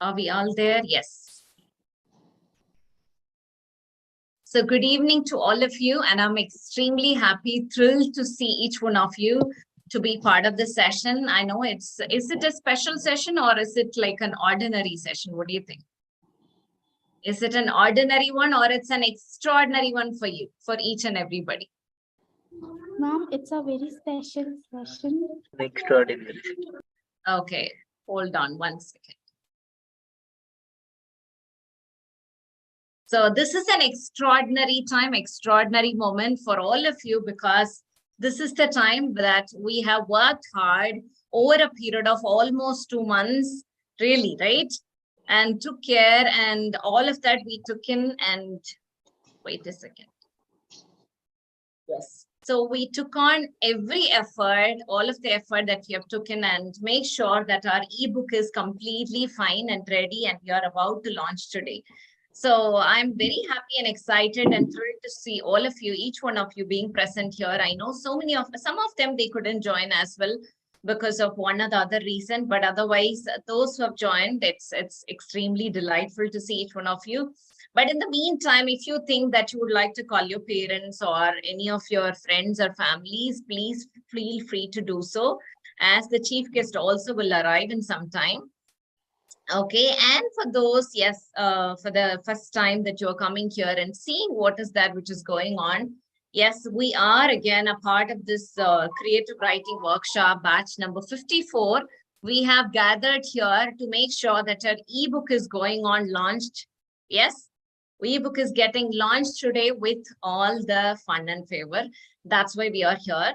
Are we all there? Yes. So good evening to all of you, and I'm extremely happy, thrilled to see each one of you to be part of the session. I know is it a special session or is it like an ordinary session? What do you think? Is it an ordinary one or it's an extraordinary one for you, for each and everybody? Ma'am, it's a very special session. Extraordinary. Okay, hold on one second. So this is an extraordinary time, extraordinary moment for all of you, because this is the time that we have worked hard over a period of almost 2 months, really, right? And took care, and all of that we took in. And wait a second. Yes. So we took on every effort, all of the effort that we have taken, and make sure that our ebook is completely fine and ready, and we are about to launch today. So I'm very happy and excited and thrilled to see all of you, each one of you being present here. I know some of them, they couldn't join as well because of one or the other reason, but otherwise those who have joined, it's extremely delightful to see each one of you. But in the meantime, if you think that you would like to call your parents or any of your friends or families, please feel free to do so, as the chief guest also will arrive in some time. Okay, and for those, yes, for the first time that you're coming here and seeing what is that which is going on, yes, we are again a part of this creative writing workshop batch number 54. We have gathered here to make sure that our ebook is going on launched. Yes, ebook is getting launched today with all the fun and favor. That's why we are here.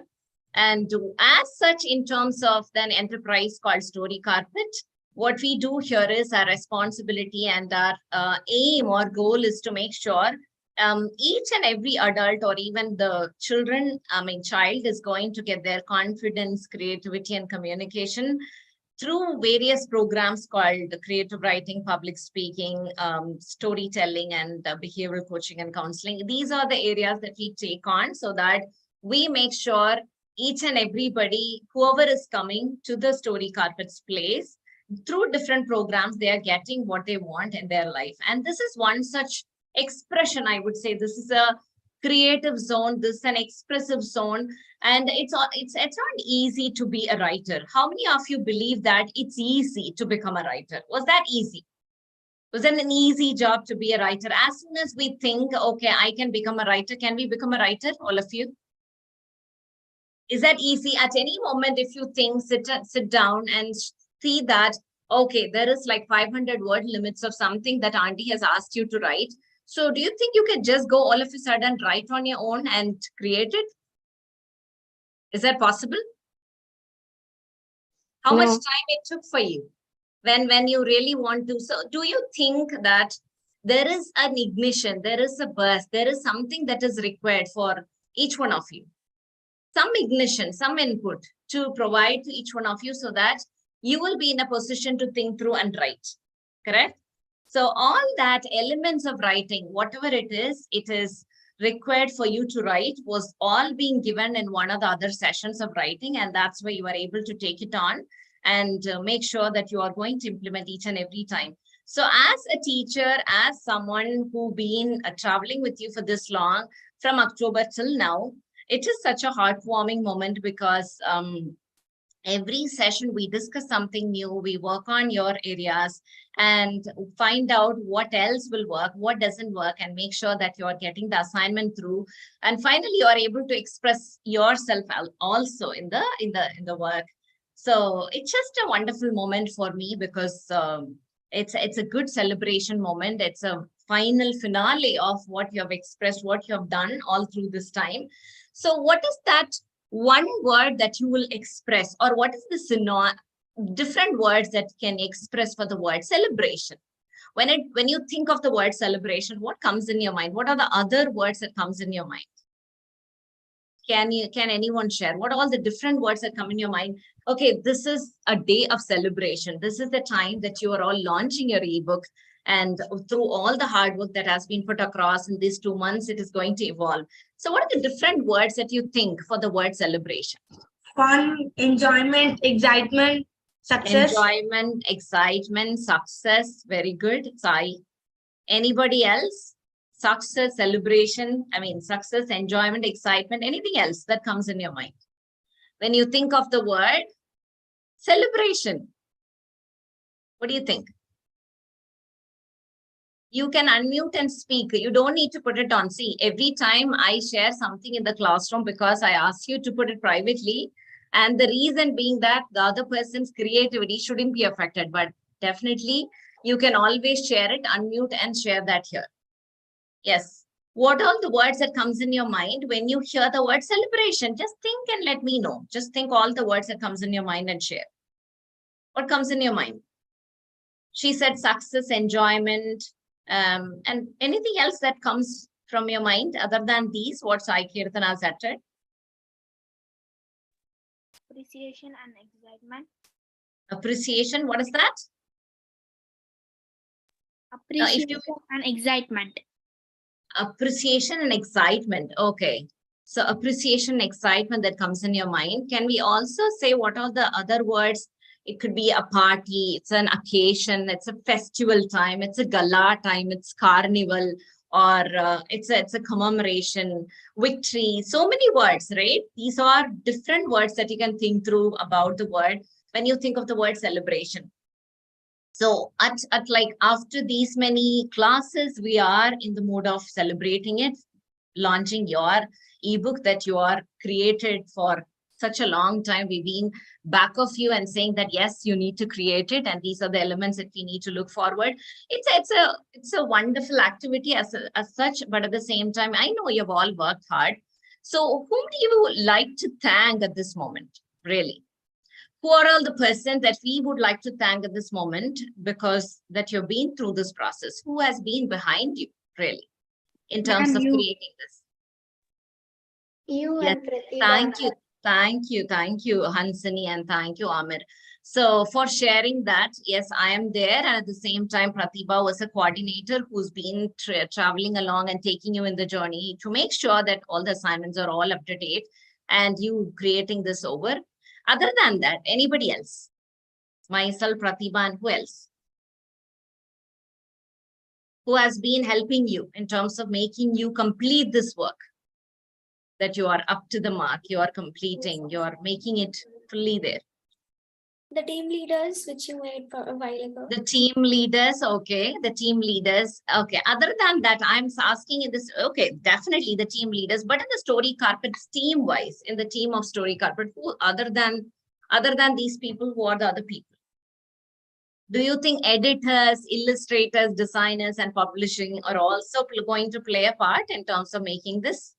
And as such, in terms of an enterprise called Story Carpet, what we do here is our responsibility and our aim or goal is to make sure each and every adult or even the child is going to get their confidence, creativity, and communication through various programs called creative writing, public speaking, storytelling, and behavioral coaching and counseling. These are the areas that we take on so that we make sure each and everybody, whoever is coming to the Story Carpet's place, through different programs, they are getting what they want in their life. And this is one such expression, I would say. This is a creative zone, this is an expressive zone, and it's not easy to be a writer. How many of you believe that it's easy to become a writer? Was that easy? Was it an easy job to be a writer? As soon as we think, okay, I can become a writer, can we become a writer, all of you? Is that easy? At any moment, if you think, sit down and see that, okay, there is like 500 word limits of something that auntie has asked you to write. So do you think you can just go all of a sudden write on your own and create it? Is that possible? How much time it took for you when you really want to? So do you think that there is an ignition, there is a burst, there is something that is required for each one of you? Some ignition, some input to provide to each one of you so that you will be in a position to think through and write, correct? So all that elements of writing, whatever it is required for you to write, was all being given in one of the other sessions of writing. And that's why you are able to take it on and make sure that you are going to implement each and every time. So as a teacher, as someone who been traveling with you for this long, from October till now, it is such a heartwarming moment because every session we discuss something new, we work on your areas and find out what else will work, what doesn't work, and make sure that you are getting the assignment through. And finally, you are able to express yourself also in the work. So it's just a wonderful moment for me because it's a good celebration moment. It's a final finale of what you have expressed, what you have done all through this time. So what is that one word that you will express, or what is the different words that can express for the word celebration? When you think of the word celebration, what comes in your mind? What are the other words that comes in your mind? Can anyone share what all the different words that come in your mind? Okay, this is a day of celebration. This is the time that you are all launching your ebook, and through all the hard work that has been put across in these 2 months, it is going to evolve. So what are the different words that you think for the word celebration? Fun, enjoyment, excitement, Success. Enjoyment, excitement, success. Very good. Sai. Anybody else? Success, celebration. I mean, success, enjoyment, excitement. Anything else that comes in your mind? When you think of the word celebration, what do you think? You can unmute and speak. You don't need to put it on. See, every time I share something in the classroom, because I ask you to put it privately, and the reason being that the other person's creativity shouldn't be affected, but definitely you can always share it, unmute and share that here. Yes. What are the words that comes in your mind when you hear the word celebration? Just think and let me know. Just think all the words that comes in your mind and share. What comes in your mind? She said success, enjoyment, and anything else that comes from your mind other than these, what Sai Kirtana has uttered? Appreciation and excitement. Appreciation, what is that? Appreciation and excitement. Appreciation and excitement. Okay. So appreciation, excitement that comes in your mind. Can we also say what are the other words? It could be a party, it's an occasion, it's a festival time, it's a gala time, it's carnival, or it's a commemoration, victory. So many words, right? These are different words that you can think through about the word when you think of the word celebration. So at like after these many classes, we are in the mood of celebrating it, launching your ebook that you are created for such a long time. We've been back of you and saying that, yes, you need to create it. And these are the elements that we need to look forward. It's a wonderful activity as such, but at the same time, I know you've all worked hard. So whom do you like to thank at this moment, really? Who are all the persons that we would like to thank at this moment because that you've been through this process? Who has been behind you, really, in terms of creating this? You Yes, and Pratibha. thank you, Hansini, and thank you, Amir. So for sharing that, yes, I am there. And at the same time, Pratibha was a coordinator who's been traveling along and taking you in the journey to make sure that all the assignments are all up to date and you creating this over. Other than that, anybody else? Myself, Pratibha, and who else? Who has been helping you in terms of making you complete this work? That you are up to the mark, you are completing, you are making it fully there. The team leaders, which you made a while ago. The team leaders, okay. The team leaders, okay. Other than that, I'm asking in this, okay, definitely the team leaders, but in the Story Carpets team-wise, in the team of Story Carpet, who other than these people, who are the other people? Do you think editors, illustrators, designers, and publishing are also going to play a part in terms of making this?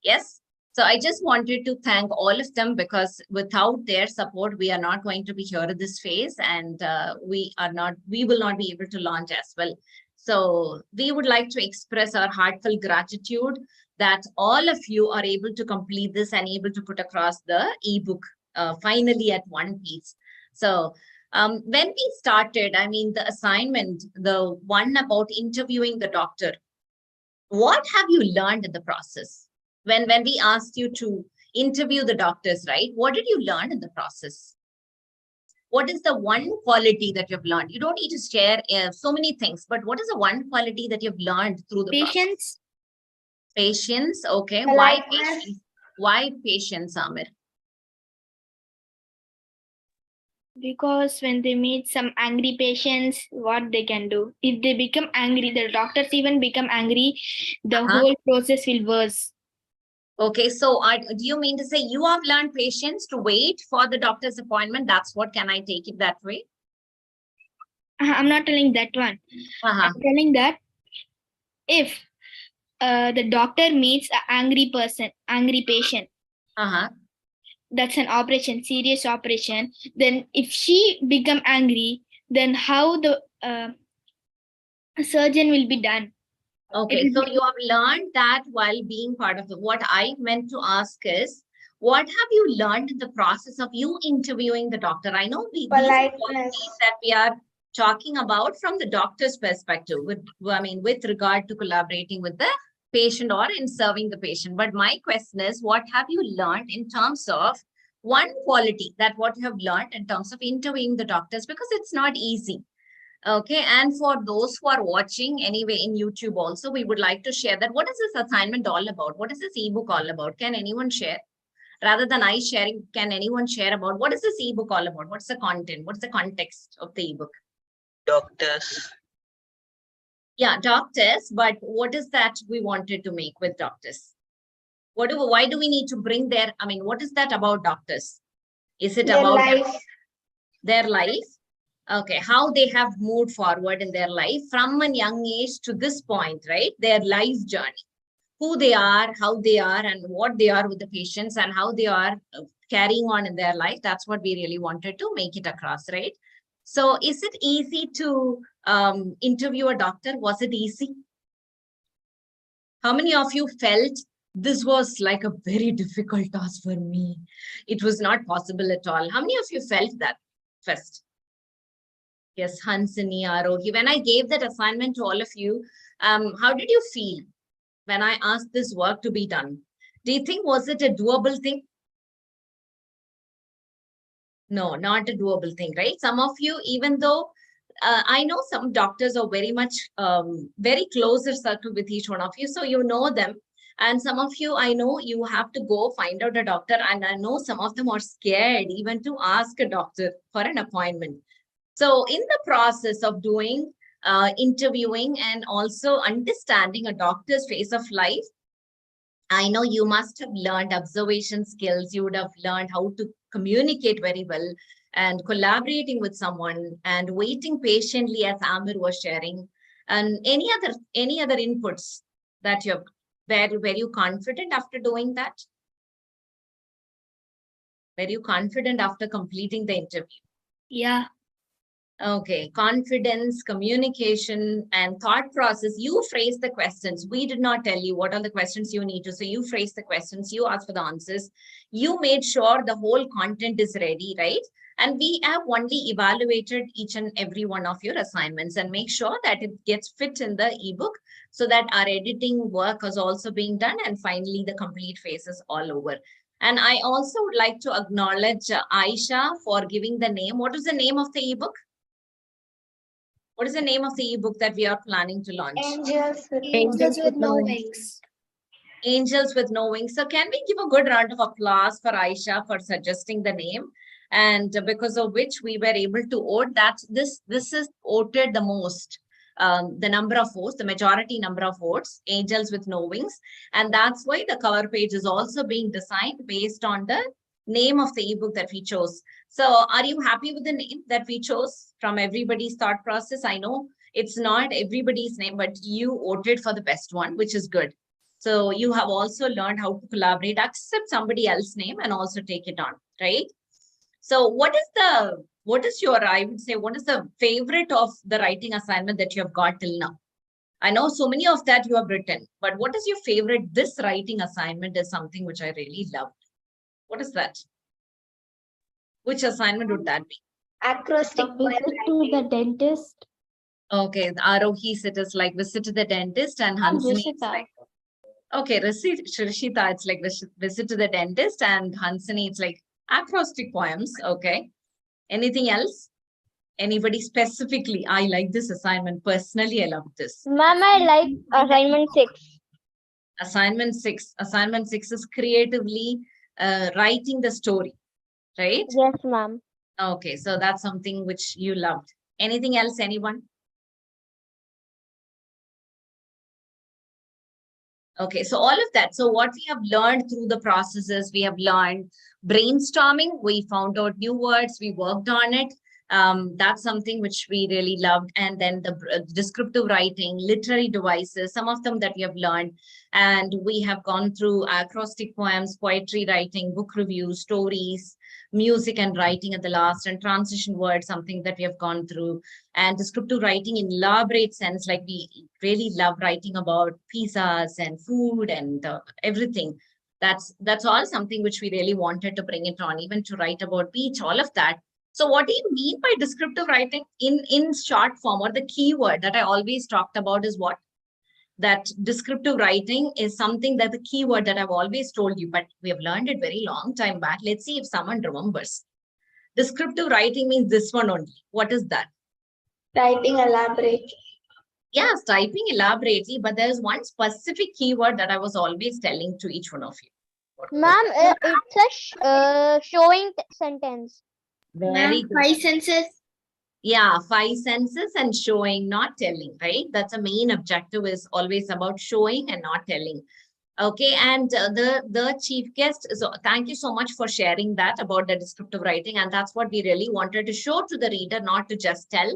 Yes. So I just wanted to thank all of them because without their support, we are not going to be here at this phase, and we will not be able to launch as well. So we would like to express our heartfelt gratitude that all of you are able to complete this and able to put across the ebook finally at one piece. So when we started, I mean, the assignment, the one about interviewing the doctor, what have you learned in the process? When we asked you to interview the doctors, right? What did you learn in the process? What is the one quality that you've learned? You don't need to share so many things, but what is the one quality that you've learned through the Patience. Process? Patience, okay. Why patience? Why patience, Amir? Because when they meet some angry patients, what they can do? If they become angry, the doctors even become angry, the whole process will worse. Okay, so do you mean to say you have learned patience to wait for the doctor's appointment? That's what, can I take it that way? I'm not telling that one. I'm telling that if the doctor meets an angry patient, that's an operation, serious operation, then if she become angry, then how the surgeon will be done? Okay, so you have learned that while being part of what I meant to ask is, what have you learned in the process of you interviewing the doctor? I know these are qualities that we are talking about from the doctor's perspective, with regard to collaborating with the patient or in serving the patient. But my question is, what have you learned in terms of one quality that what you have learned in terms of interviewing the doctors, because it's not easy. Okay, and for those who are watching anyway in YouTube also, we would like to share that what is this assignment all about? What is this ebook all about? Can anyone share? Rather than I sharing, can anyone share about what is this ebook all about? What's the content? What's the context of the ebook? Doctors. Yeah, doctors, but what is that we wanted to make with doctors? Why do we need to bring their, I mean, what is that about doctors? Is it Their about life. their life? Okay, how they have moved forward in their life from a young age to this point, right? Their life journey, who they are, how they are, and what they are with the patients, and how they are carrying on in their life. That's what we really wanted to make it across, right? So is it easy to interview a doctor? Was it easy? How many of you felt this was like a very difficult task for me? It was not possible at all. How many of you felt that first? Yes, Hansini, Arohi. When I gave that assignment to all of you, how did you feel when I asked this work to be done? Do you think, was it a doable thing? No, not a doable thing, right? Some of you, even though I know some doctors are very much, very closer circle with each one of you, so you know them. And some of you, I know you have to go find out a doctor, and I know some of them are scared even to ask a doctor for an appointment. So in the process of doing interviewing and also understanding a doctor's phase of life, I know you must have learned observation skills. You would have learned how to communicate very well and collaborating with someone and waiting patiently, as Amir was sharing. And any other inputs that you're, were you confident after doing that? Were you confident after completing the interview? Yeah. Okay, confidence, communication, and thought process. You phrase the questions. We did not tell you what are the questions you need to. So you phrase the questions, you ask for the answers. You made sure the whole content is ready, right? And we have only evaluated each and every one of your assignments and make sure that it gets fit in the ebook so that our editing work is also being done. And finally, the complete phase is all over. And I also would like to acknowledge Aisha for giving the name. What is the name of the ebook? What is the name of the ebook that we are planning to launch? Angels with no wings. Angels with no wings. So can we give a good round of applause for Aisha for suggesting the name? And because of which we were able to vote that this is voted the most, the number of votes, the majority number of votes, Angels with no wings. And that's why the cover page is also being designed based on the name of the ebook that we chose. So are you happy with the name that we chose from everybody's thought process? I know it's not everybody's name, but you voted for the best one, which is good. So you have also learned how to collaborate, accept somebody else's name and also take it on, right? So what is your, I would say, what is the favorite of the writing assignment that you have got till now? I know so many of that you have written, but what is your favorite? This writing assignment is something which I really loved. What is that? Which assignment would that be? Acrostic Visit to the dentist. Okay, Arohi, it is like visit to the dentist, and Hansini, it's like, okay, Rishita, it's like visit to the dentist, and Hansini, it's like acrostic poems. Okay. Anything else? Anybody specifically? I like this assignment. Personally, I love this. Ma'am, I like assignment 6. Assignment 6. Assignment 6 is creatively writing the story, right? Yes, ma'am. Okay, so that's something which you loved. Anything else, anyone? Okay, so all of that. So what we have learned through the processes, we have learned brainstorming. We found out new words. We worked on it. That's something which we really loved. And then the descriptive writing, literary devices, some of them that we have learned. And we have gone through acrostic poems, poetry writing, book reviews, stories, music and writing at the last, and transition words, something that we have gone through. And descriptive writing in elaborate sense, like we really love writing about pizzas and food and everything. That's all something which we really wanted to bring it on, even to write about beach, all of that. So what do you mean by descriptive writing in short form, or the keyword that I always talked about is what? that descriptive writing is something that the keyword that I've always told you, but we have learned it very long time back. Let's see if someone remembers. Descriptive writing means this one only. What is that? Writing elaborate. Yes, typing elaborately, but there's one specific keyword that I was always telling to each one of you. Ma'am, it's a showing sentence. Very good. 5 senses. Yeah, 5 senses and showing, not telling, right? That's a main objective, is always about showing and not telling. Okay, and the chief guest, so thank you so much for sharing that about the descriptive writing, and that's what we really wanted to show to the reader, not to just tell.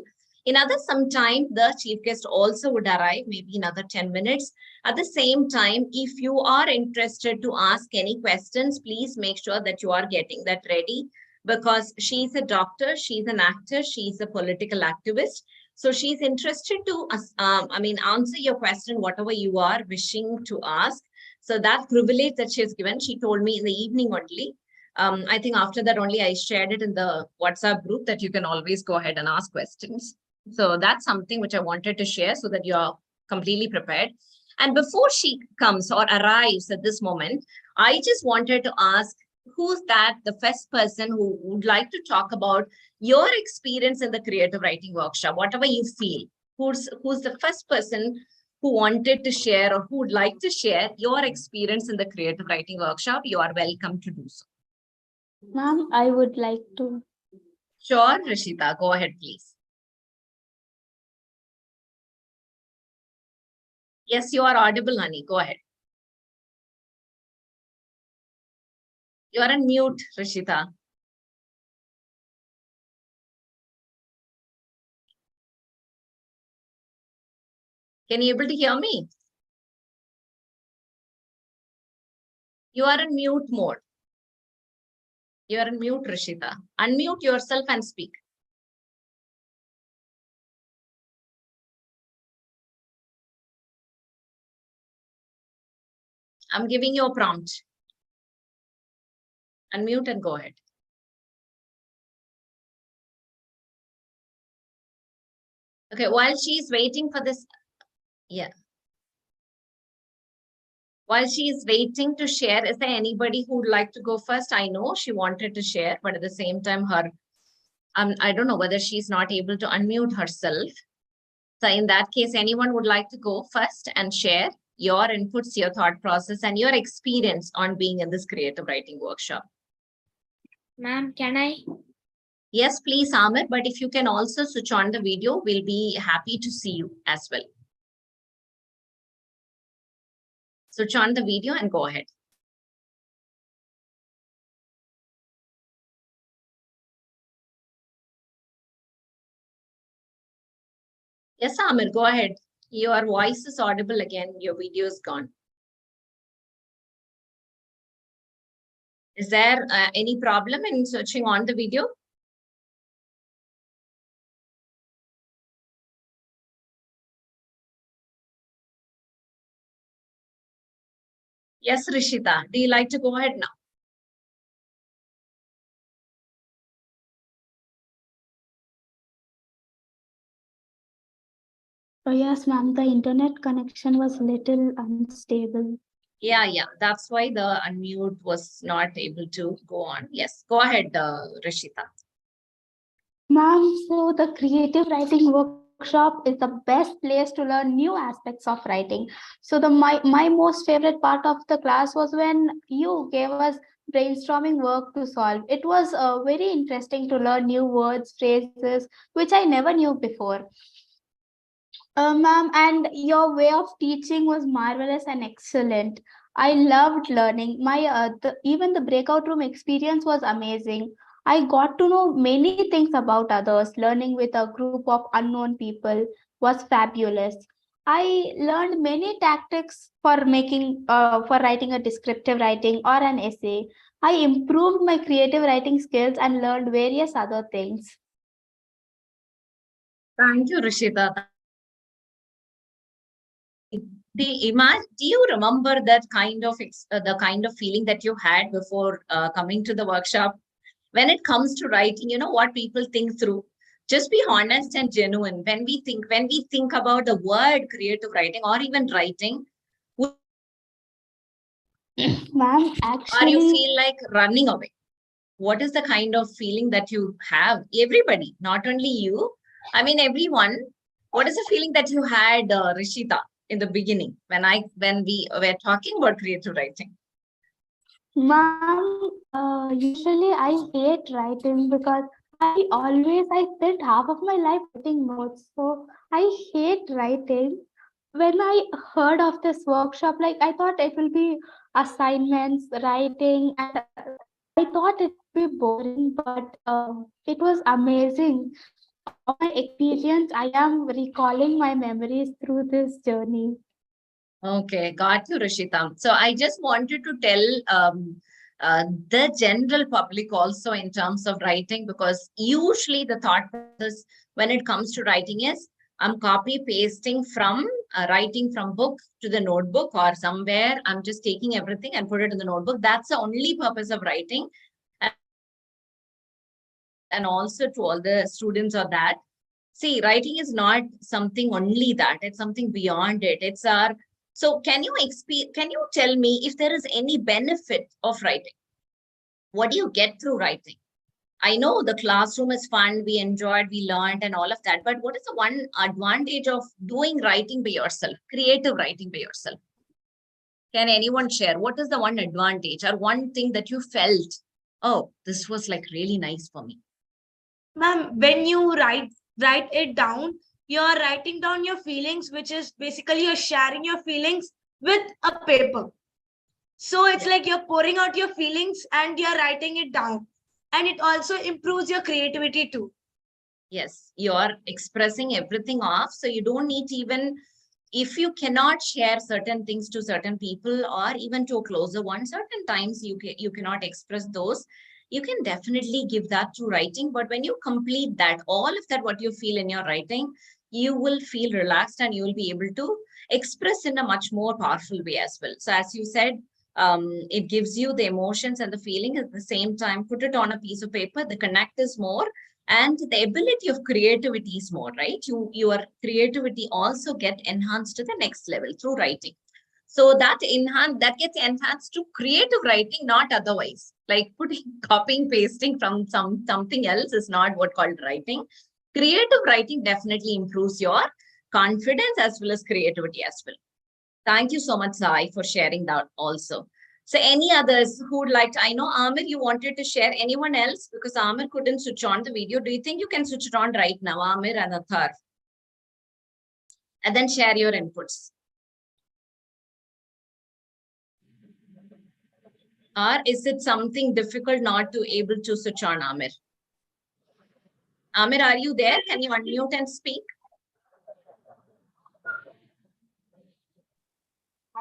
In some time, the chief guest also would arrive, maybe another 10 minutes. At the same time, if you are interested to ask any questions, please make sure that you are getting that ready, because she's a doctor, she's an actor, she's a political activist. So she's interested to, answer your question, whatever you are wishing to ask. So that privilege that she has given, she told me in the evening only. I think after that only I shared it in the WhatsApp group that you can always go ahead and ask questions. So that's something which I wanted to share so that you're completely prepared. And before she comes or arrives at this moment, I just wanted to ask, who's the first person who would like to talk about your experience in the creative writing workshop, whatever you feel? Who's the first person who wanted to share or who would like to share your experience in the creative writing workshop? You are welcome to do so. Ma'am, I would like to. Sure, Rishita, go ahead, please. Yes, you are audible, honey. Go ahead. You are on mute, Rishita. Can you able to hear me? You are in mute mode. You are in mute, Rishita. Unmute yourself and speak. I'm giving you a prompt. Unmute and go ahead. Okay, while she's waiting for this, yeah. While she is waiting to share, is there anybody who would like to go first? I know she wanted to share, but at the same time, I don't know whether she's not able to unmute herself. So in that case, anyone would like to go first and share your inputs, your thought process, and your experience on being in this creative writing workshop? Ma'am, can I? Yes, please, Amir. But if you can also switch on the video, we'll be happy to see you as well. Switch on the video and go ahead. Yes, Amir, go ahead. Your voice is audible again. Your video is gone. Is there any problem in switching on the video? Yes, Rishita, do you like to go ahead now? Oh, yes, ma'am. The internet connection was little unstable. Yeah, that's why the unmute was not able to go on. Yes, go ahead, Rishita. Ma'am, so the creative writing workshop is the best place to learn new aspects of writing. So my most favorite part of the class was when you gave us brainstorming work to solve. It was very interesting to learn new words, phrases, which I never knew before. Ma'am, and your way of teaching was marvelous and excellent. I loved learning. Even the breakout room experience was amazing. I got to know many things about others. Learning with a group of unknown people was fabulous. I learned many tactics for writing a descriptive writing or an essay. I improved my creative writing skills and learned various other things. Thank you, Rishita. Do you remember that the kind of feeling that you had before coming to the workshop? When it comes to writing, you know what people think through. Just be honest and genuine. When we think about the word creative writing or even writing, Ma'am, or you actually, feel like running away. What is the kind of feeling that you have? Everybody, not only you, I mean everyone. What is the feeling that you had, Rishita, in the beginning when we were talking about creative writing? ma'am, usually I hate writing because I spent half of my life writing notes. So I hate writing. When I heard of this workshop, like I thought it will be assignments, writing, and I thought it would be boring, but it was amazing. All my experience, I am recalling my memories through this journey. Okay, got you, Rishita. So I just wanted to tell the general public also in terms of writing, because usually the thought process when it comes to writing is I'm copy pasting from writing from book to the notebook or somewhere. I'm just taking everything and put it in the notebook. That's the only purpose of writing. And also to all the students of that. See, writing is not something only that, it's something beyond it. It's our, so can you tell me if there is any benefit of writing? What do you get through writing? I know the classroom is fun, we enjoyed, we learned and all of that, but what is the one advantage of doing writing by yourself, creative writing by yourself? Can anyone share? What is the one advantage or one thing that you felt, oh, this was like really nice for me? Ma'am, when you write it down, you're writing down your feelings, which is basically you're sharing your feelings with a paper. So it's like you're pouring out your feelings and you're writing it down. And it also improves your creativity too. Yes, you're expressing everything off. So you don't need to even, if you cannot share certain things to certain people or even to a closer one, certain times you cannot express those. You can definitely give that to writing. But when you complete that, all of that, what you feel in your writing, you will feel relaxed and you will be able to express in a much more powerful way as well. So as you said, it gives you the emotions and the feeling at the same time. Put it on a piece of paper, the connect is more, and the ability of creativity is more, right? Your creativity also get enhanced to the next level through writing. So that gets enhanced to creative writing, not otherwise. Like putting copying, pasting from something else is not what called writing. Creative writing definitely improves your confidence as well as creativity as well. Thank you so much, Sai, for sharing that also. So any others who would like to, I know Amir, you wanted to share. Anyone else? Because Amir couldn't switch on the video. Do you think you can switch it on right now, Amir and Athar? And then share your inputs. Or is it something difficult not to able to switch on, Amir? Amir, are you there? Can you unmute and speak?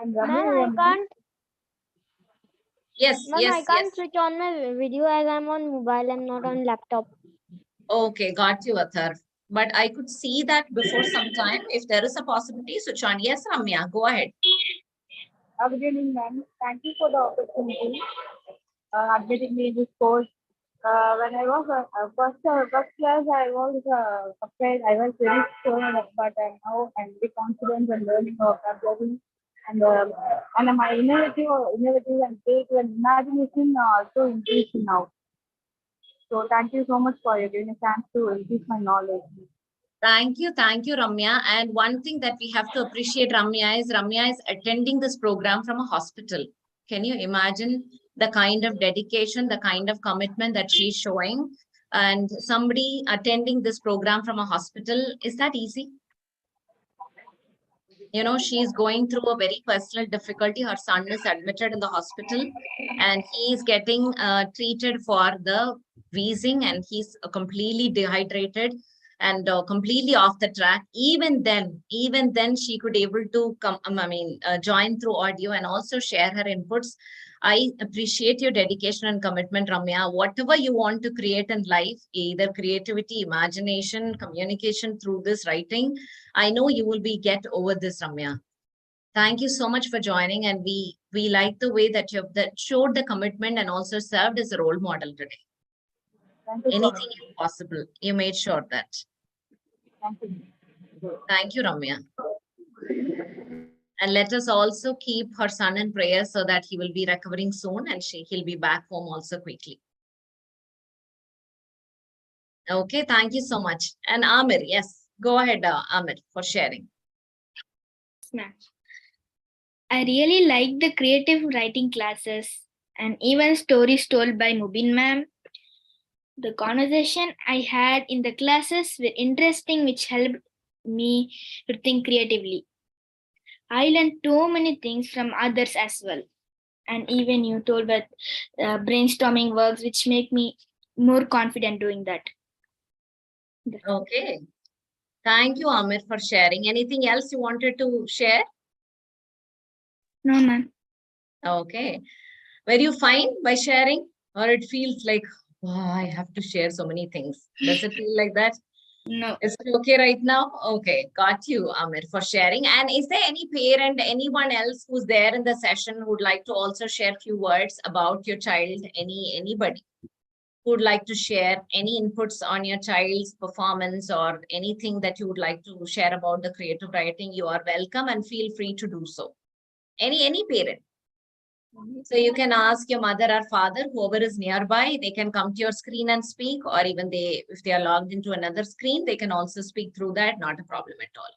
Ma'am, I can't. Yes, Ma'am, I yes, can't yes. switch on my video as I'm on mobile. I'm not on laptop. Okay, got you, Athar. But I could see that before some time. If there is a possibility, switch on. Yes, Ramya, go ahead. Good evening, ma'am. Thank you for the opportunity admitting me in this course. When I was first class, I was afraid. I was very sure, but I'm very confident and learning vocabulary, and my innovative and creative and imagination also increasing now. So thank you so much for giving a chance to increase my knowledge. Thank you, Ramya. And one thing that we have to appreciate, Ramya is attending this program from a hospital. Can you imagine the kind of dedication, the kind of commitment that she's showing? And somebody attending this program from a hospital, is that easy? You know, she's going through a very personal difficulty. Her son is admitted in the hospital and he is getting treated for the wheezing, and he's completely dehydrated and completely off the track. Even then she could able to come, join through audio and also share her inputs. I appreciate your dedication and commitment, Ramya. Whatever you want to create in life, either creativity, imagination, communication through this writing, I know you will get over this, Ramya. Thank you so much for joining, and we like the way that you have showed the commitment and also served as a role model today. Thank you so Anything much. possible. You made sure that. Thank you. Thank you, Ramya. And let us also keep her son in prayer so that he will be recovering soon and he'll be back home also quickly. Okay, thank you so much. And Amir, yes, go ahead, Amir, for sharing. Ma'am. I really like the creative writing classes and even stories told by Mubin ma'am. The conversation I had in the classes were interesting, which helped me to think creatively. I learned too many things from others as well. And even you told that brainstorming works, which make me more confident doing that. Okay. Thank you, Amir, for sharing. Anything else you wanted to share? No, ma'am. Okay. Were you fine by sharing? Or it feels like, oh, I have to share so many things. Does it feel like that? No. Is it okay right now? Okay, got you, Amir, for sharing. And is there any parent, anyone else who's there in the session who would like to also share a few words about your child? Anybody who would like to share any inputs on your child's performance or anything that you would like to share about the creative writing? You are welcome and feel free to do so. Any parent. So you can ask your mother or father, whoever is nearby, they can come to your screen and speak, or even if they are logged into another screen, they can also speak through that, not a problem at all.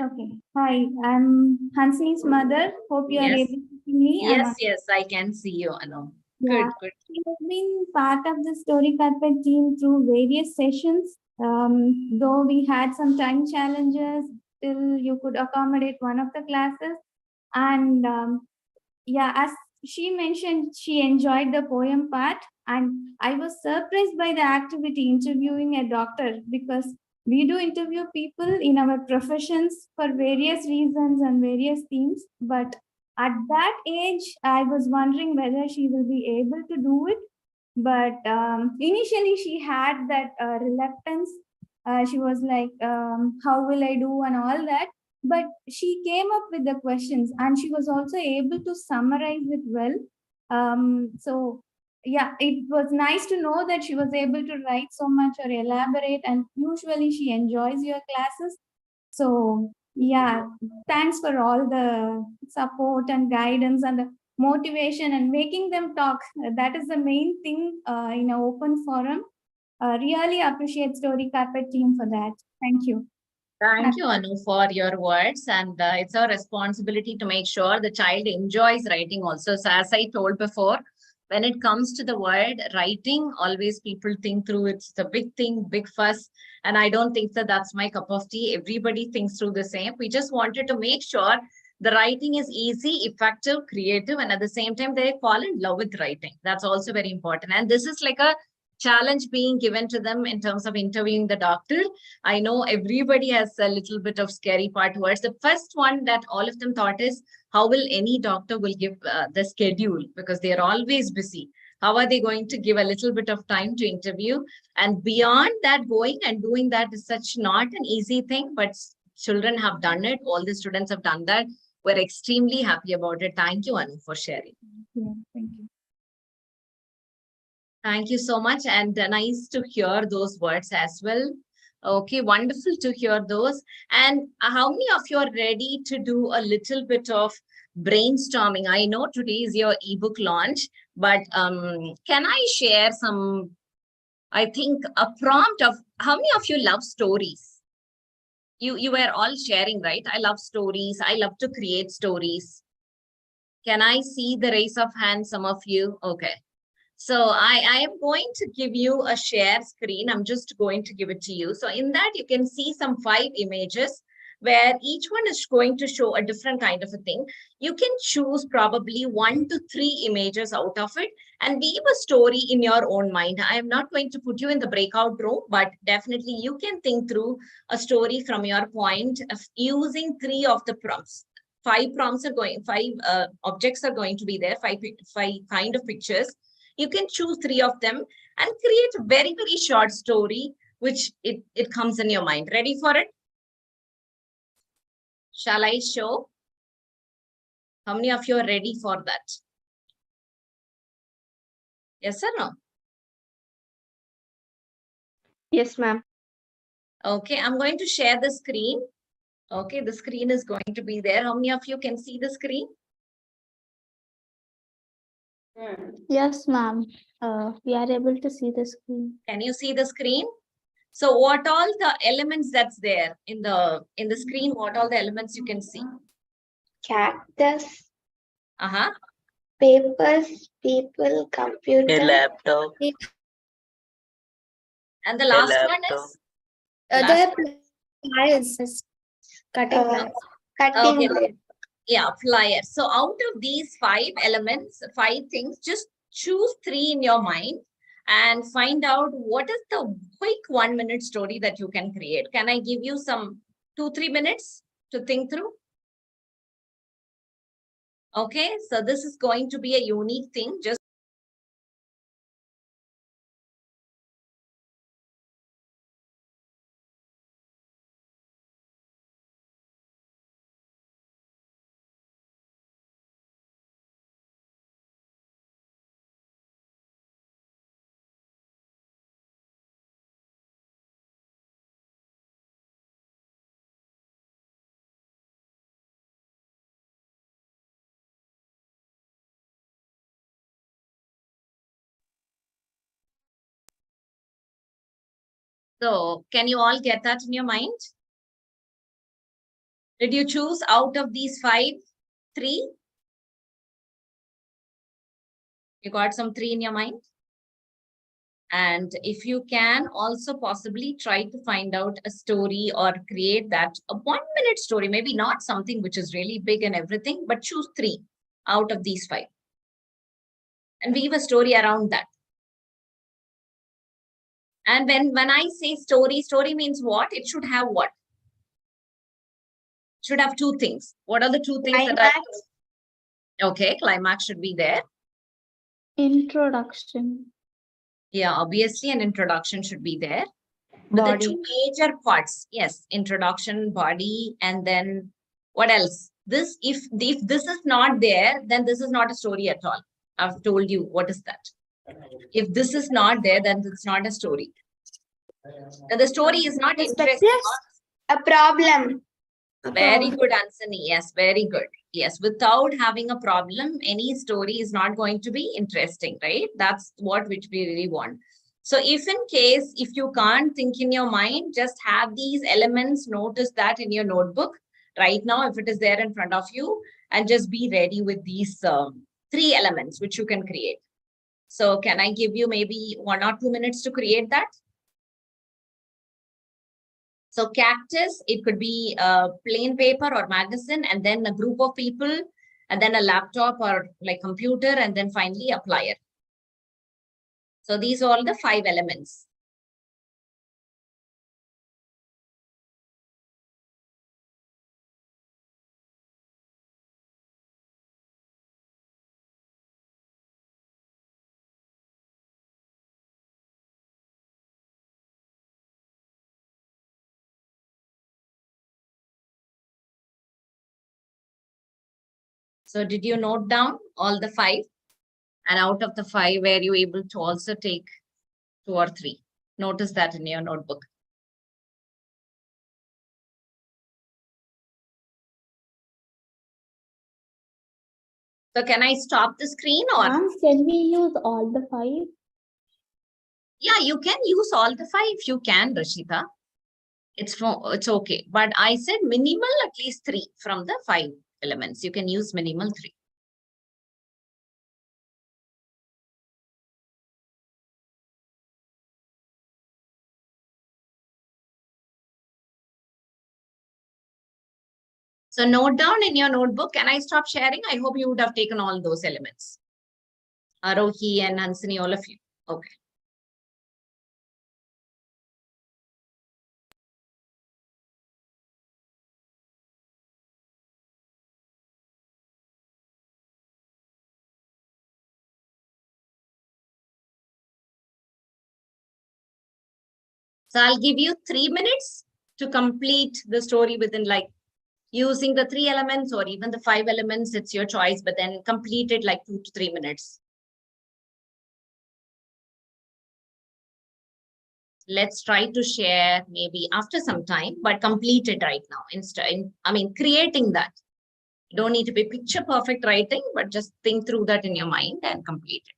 Okay. Hi, I'm Hansini's mother. Hope you are Yes. able to see me. Yes, I can see you, Anu. Yeah. Good. She has been part of the Story Carpet team through various sessions. Though we had some time challenges, till you could accommodate one of the classes. And yeah, as she mentioned, she enjoyed the poem part. And I was surprised by the activity interviewing a doctor, because we do interview people in our professions for various reasons and various themes. But at that age, I was wondering whether she will be able to do it. But initially, she had that reluctance. She was like, how will I do, and all that. But she came up with the questions, and she was also able to summarize it well. So yeah, it was nice to know that she was able to write so much or elaborate, and usually she enjoys your classes. So yeah, thanks for all the support and guidance and the motivation and making them talk. That is the main thing in an open forum. Really appreciate Story Carpet team for that. Thank you. Thank you, Anu, for your words. And it's our responsibility to make sure the child enjoys writing also. So as I told before, when it comes to the word writing, always people think through it's a big thing, big fuss. And I don't think that that's my cup of tea. Everybody thinks through the same. We just wanted to make sure the writing is easy, effective, creative, and at the same time, they fall in love with writing. That's also very important. And this is like a challenge being given to them in terms of interviewing the doctor. I know everybody has a little bit of scary part towards the first one that all of them thought is, how will any doctor will give the schedule, because they are always busy. How are they going to give a little bit of time to interview? And beyond that, going and doing that is such not an easy thing, but children have done it. All the students have done that. We're extremely happy about it. Thank you, Anu, for sharing. Yeah, thank you. Thank you so much. And nice to hear those words as well. Okay, wonderful to hear those. And how many of you are ready to do a little bit of brainstorming? I know today is your ebook launch, but can I share some, I think, a prompt of how many of you love stories? You were all sharing, right? I love stories. I love to create stories. Can I see the raise of hands, some of you? Okay. So I am going to give you a share screen. I'm just going to give it to you. So in that, you can see some 5 images where each one is going to show a different kind of a thing. You can choose probably 1 to 3 images out of it and weave a story in your own mind. I am not going to put you in the breakout room, but definitely you can think through a story from your point of using 3 of the prompts. 5 prompts are going, 5 objects are going to be there, 5 kind of pictures. You can choose 3 of them and create a very, very short story, which it comes in your mind. Ready for it? Shall I show? How many of you are ready for that? Yes or no? Yes, ma'am. Okay, I'm going to share the screen. Okay, the screen is going to be there. How many of you can see the screen? Yes, ma'am. We are able to see the screen. Can you see the screen? So what all the elements that's there in the screen, what all the elements you can see? Cactus, Uh-huh. papers, people, A computer. laptop. And the A last one laptop. is? Other pliers, cutting pliers. Cutting Okay. pliers. Yeah, flyer. So out of these 5 elements, 5 things, just choose 3 in your mind and find out what is the quick 1-minute story that you can create. Can I give you some 2-3 minutes to think through? Okay, so this is going to be a unique thing. Just so can you all get that in your mind? Did you choose out of these 5, 3? You got some 3 in your mind? And if you can also possibly try to find out a story or create that a 1-minute story, maybe not something which is really big and everything, but choose 3 out of these 5 and weave a story around that. And when I say story means what? It should have what? It should have 2 things. What are the 2 things that are? Okay, climax should be there. Introduction. Yeah, obviously an introduction should be there. But the 2 major parts, yes, introduction, body, and then what else? This, if this is not there, then this is not a story at all. I've told you what is that. If this is not there, then it's not a story. Now, the story is not interesting. A problem. Very good, Ansani. Yes, very good. Yes, without having a problem, any story is not going to be interesting, right? That's what which we really want. So if in case, if you can't think in your mind, just have these elements, notice that in your notebook right now, if it is there in front of you, and just be ready with these 3 elements which you can create. So can I give you maybe 1 or 2 minutes to create that? So cactus, it could be a plain paper or magazine, and then a group of people, and then a laptop or like computer, and then finally a plier. So these are all the 5 elements. So did you note down all the 5? And out of the 5, were you able to also take 2 or 3? Notice that in your notebook. So can I stop the screen or? Ma'am, can we use all the 5? Yeah, you can use all the 5. You can, Rashida. It's okay. But I said minimal at least 3 from the 5 elements. You can use minimal 3. So note down in your notebook. Can I stop sharing? I hope you would have taken all those elements. Arohi and Hansini, all of you. Okay. So I'll give you 3 minutes to complete the story within like using the 3 elements or even the 5 elements. It's your choice, but then complete it like 2 to 3 minutes. let's try to share maybe after some time, but complete it right now. Creating that. You don't need to be picture perfect writing, but just think through that in your mind and complete it.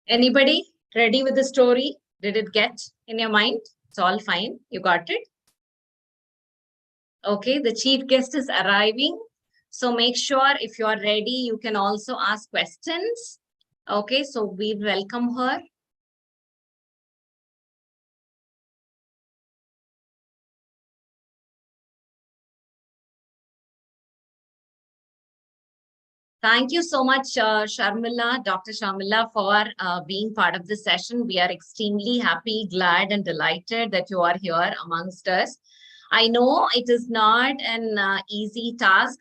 Anybody ready with the story? Did it get in your mind? It's all fine. You got it? Okay, the chief guest is arriving. So make sure if you are ready, you can also ask questions. Okay, so we welcome her. Thank you so much, Sharmila, Dr. Sharmila, for being part of this session. We are extremely happy, glad, and delighted that you are here amongst us. I know it is not an easy task.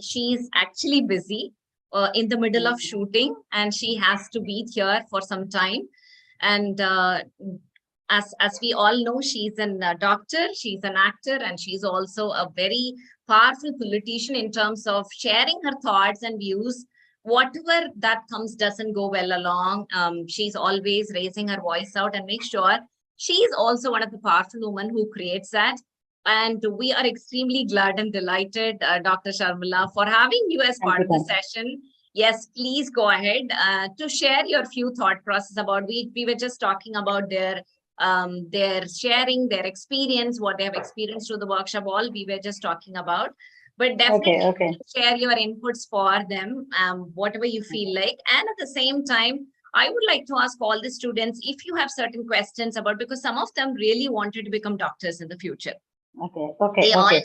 She's actually busy in the middle of shooting, and she has to be here for some time. And as we all know, she's a doctor, she's an actor, and she's also a very powerful politician in terms of sharing her thoughts and views. Whatever that comes doesn't go well along. She's always raising her voice out and make sure she's also one of the powerful women who creates that. And we are extremely glad and delighted, Dr. Sharmila, for having you as part of the session. Yes, please go ahead to share your few thought process about, we were just talking about their sharing their experience, what they have experienced through the workshop, all we were just talking about. But definitely share your inputs for them, whatever you feel like. And at the same time, I would like to ask all the students, if you have certain questions about, because some of them really wanted to become doctors in the future. They all have.